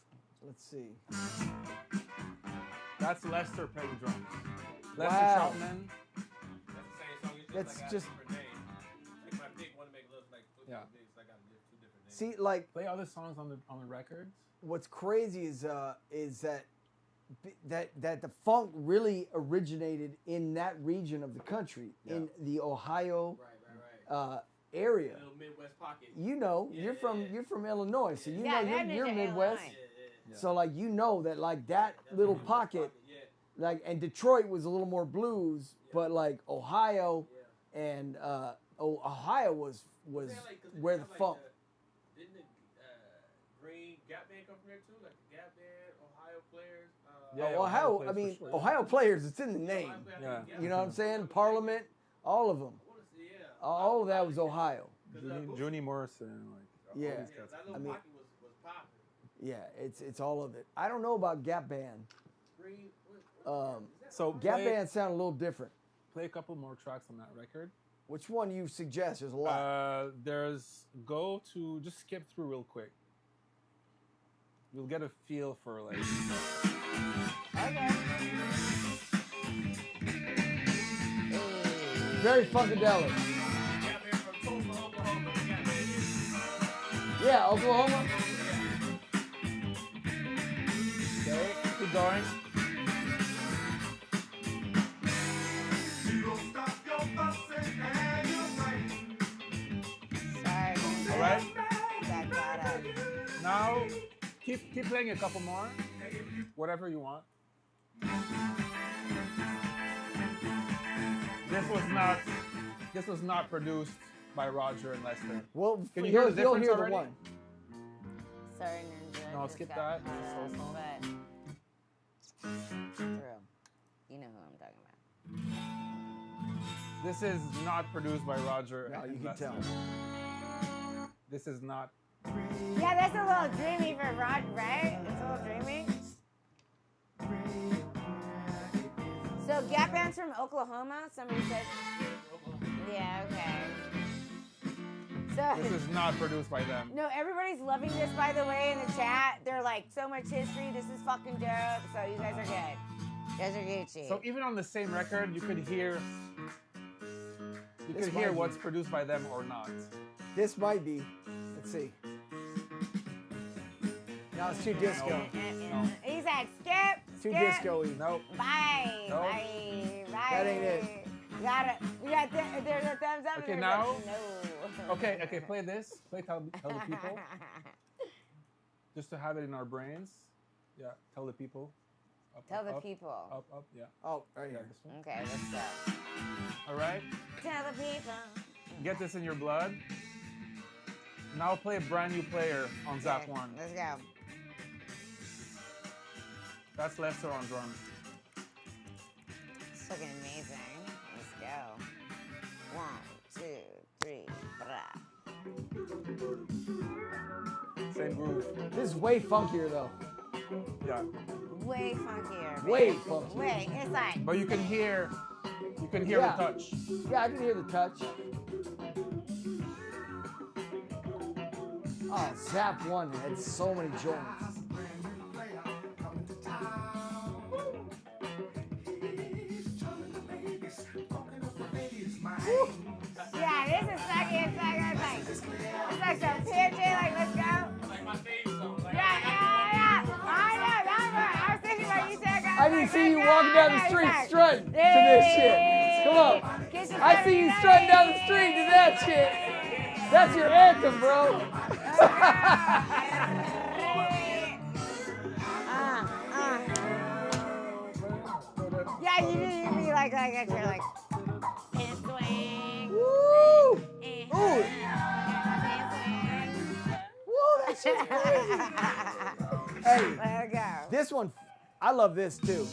Let's see. That's Lester playing drums. Lester Wow. Troutman. That's the same song. It's That's just like just- a different name. Like my big one to make love like Yeah. I got two different names. See, like Play other songs on the records. what's crazy is that the funk really originated in that region of the country, in the Ohio area. A little Midwest pocket. You know, Yeah, you're from Illinois, so you Yeah, know that you're is Midwest. Illinois. Yeah. So like you know that like that little pocket, Yeah. like, and Detroit was a little more blues, but like Ohio and Ohio was Yeah, like, 'cause where they the have, funk. Didn't the Green Gap Band come from there too? Like the Gap Band, Ohio players. Yeah, Ohio, plays I for mean, sure. Ohio players, it's in the name. Ohio players, Yeah. Gap You know what I'm Band. saying? Parliament, all of them. I wanna say, yeah. All of that was Ohio. Junie Morrison, like all Yeah. these cats. That little I mean- pocket was popping. Yeah, it's all of it. I don't know about Gap Band. Green. So Gap play, Band sound a little different. play a couple more tracks on that record. Which one you suggest? There's a lot. Go to just skip through real quick. You'll get a feel for like. Okay. Very funkadelic. Gap Band from Tulsa, Oklahoma. Gap Band. Yeah, Oklahoma. Okay, keep going. Sorry. All right. That got up. Now, keep playing a couple more. Whatever you want. This was not produced by Roger and Lester. Well, Can you hear the you'll difference hear the already? one. Sorry, Ninja. No, I just skip got that. caught It's a up, soul song. but True. You know who I'm talking about. This is not produced by Roger No, and you can Lester. tell. This is not. Yeah, that's a little dreamy for Rod, right? It's a little dreamy. So Gap Band's from Oklahoma. Somebody said. Yeah. Okay. So. This is not produced by them. No, everybody's loving this, by the way, in the chat. They're like, so much history. This is fucking dope. So you guys are good. You guys are Gucci. So even on the same record, you could hear. You This could might hear be- what's produced by them or not. This might be. Let's see. No, it's too disco. He said, skip. Too skip. disco-y. Nope. Bye. Nope. Bye. Bye. That ain't it. You got it. We got there's a thumbs up. Okay, and there's now? No. Okay, play this. Play tell the people. Just to have it in our brains. Yeah, tell the people. Up, Tell up, the up, people. Up, yeah. Oh, right Yeah, here. this one. Okay, let's go. All right. Tell the people. Get this in your blood. Now play a brand new player on Zap Okay, 1. Let's go. That's Lester on drums. It's fucking amazing. Let's go. 1, 2, 3, brah. Same groove. This is way funkier though. Yeah. Way funkier. Way man. funkier. Way. It's like. But you can hear Yeah. the touch. Yeah, I can hear the touch. Oh, Zap 1 had so many joints. Yeah, this is fucking. It's like some PJ. Like, let's go. Like my theme song. Like, Yeah. I know. I was thinking about you said. I didn't see you walking down the street strutting to this shit. Come on. I see you strutting down the street to that shit. That's your anthem, bro. Yeah, you be like that. You're like, and swing. Woo! And Ooh. swing. Whoa, that shit's crazy. Hey, Let it go. this one, I love this too.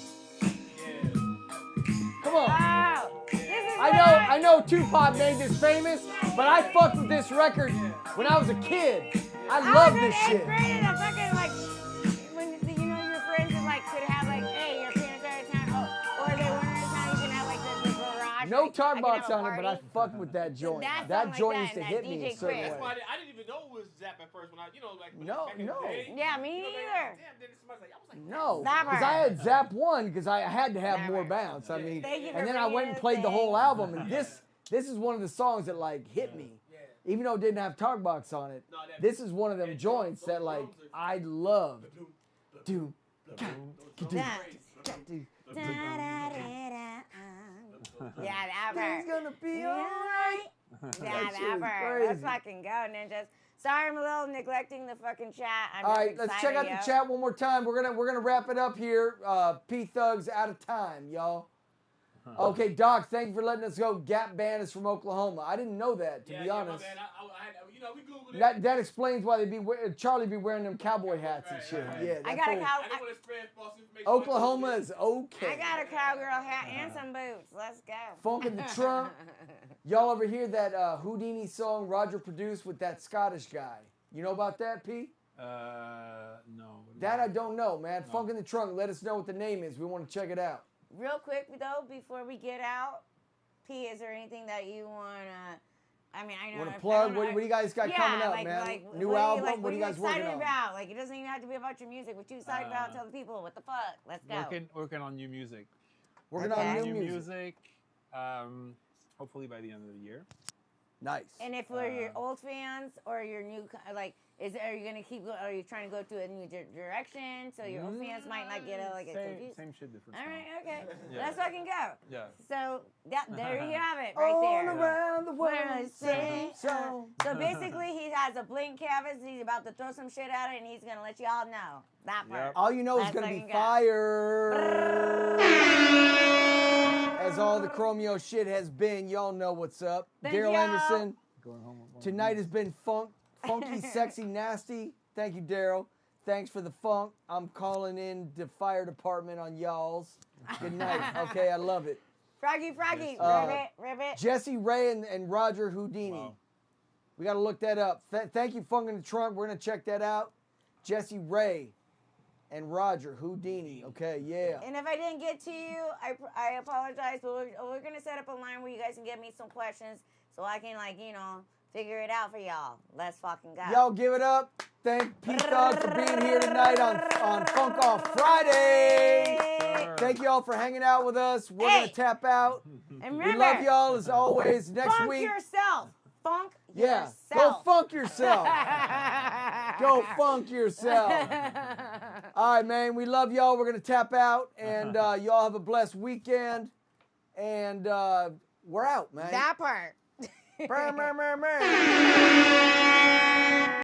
Come on. Oh, this is I know Tupac made this famous, but I fucked with this record when I was a kid. I love this shit. And I'm fucking like, when you know your friends and like could have like, hey, your parents are out of town, or they weren't out of town, you can have like the garage. No like, talk I can box have a on it, but I party. fucked with that joint. That That song like joint that, used to that hit me DJ a certain Chris. That's why way. I didn't even know it was Zap at first when I, like, when No, back in no. the day. Yeah, me You know, either. Damn, then somebody's like, I was like, No, Zapper. because I had Zap 1 because I had to have more Zapper. bounce. I mean, Thank you for and then I went and bringing played the whole thing. album, and this is one of the songs that like hit me. Even though it didn't have Talkbox on it, No, that- this is one of them that joints drum- that those like drums are- I loved. Do, That. Yeah, that Things part. gonna be Yeah. alright. Yeah, That shit that was part. Let's crazy. fucking go, ninjas. Sorry, I'm a little neglecting the fucking chat. I'm All just right, let's excited, check out the yo. chat one more time. We're gonna wrap it up here. P-Thugg's out of time, y'all. Okay, Doc, thank you for letting us go. Gap Band is from Oklahoma. I didn't know that, to be honest. Yeah, my bad. You know, we Googled it. That explains why Charlie be wearing them cowboy hats and shit. Right. Yeah, I that got a fool- cow. I didn't want to spread false information. Oklahoma is okay. I got a cowgirl hat and some boots. Let's go. Funk in the Trunk. Y'all ever hear that Houdini song Roger produced with that Scottish guy? You know about that, P? No. That I don't know, man. Funk in the Trunk. Let us know what the name is. We want to check it out. Real quick though, before we get out, P, is there anything that you wanna? I mean, I know. Want to I plug? don't What know- do you guys got coming up, like, man? Like, New what are album? What are you guys working excited on? about? Like, it doesn't even have to be about your music. What you excited about? Tell the people. What the fuck? Let's go. Working on new music. Working Okay. on new music. Hopefully by the end of the year. Nice. And if we're your old fans or your new, like, are you gonna keep? Are you trying to go to a new direction so your old fans might not get confused? Same shit, different All style. right, okay. Yeah. Let's fucking go. Yeah. So there you have it, right All there. around the world, Where it's same same song. So basically, he has a blank canvas. He's about to throw some shit at it, and he's gonna let y'all know that part. Yep. All you know is Let's gonna be fucking go. fire. As all the Chromeo shit has been, y'all know what's up. Thank Daryl y'all. Anderson. Going home. Tonight has been funky, sexy, nasty. Thank you, Daryl. Thanks for the funk. I'm calling in the fire department on y'all's. Good night. Okay, I love it. Froggy, ribbit. Jesse Ray and Roger Houdini. Wow. We got to look that up. Thank you, Funk in the Trunk. We're going to check that out. Jesse Ray and Roger Houdini. Okay, yeah. And if I didn't get to you, I apologize. But we're gonna set up a line where you guys can give me some questions so I can figure it out for y'all. Let's fucking go. Y'all give it up. Thank P-Thugg for being here tonight on Funk Off Friday. Sure. Thank y'all for hanging out with us. We're going to tap out. And We remember, love y'all as always. Next funk week. yourself. Funk Yeah. Go yourself. funk yourself. Go funk yourself. All right, man. We love y'all. We're going to tap out. And y'all have a blessed weekend. And we're out, man. That part. Brr, brr, brr, brr.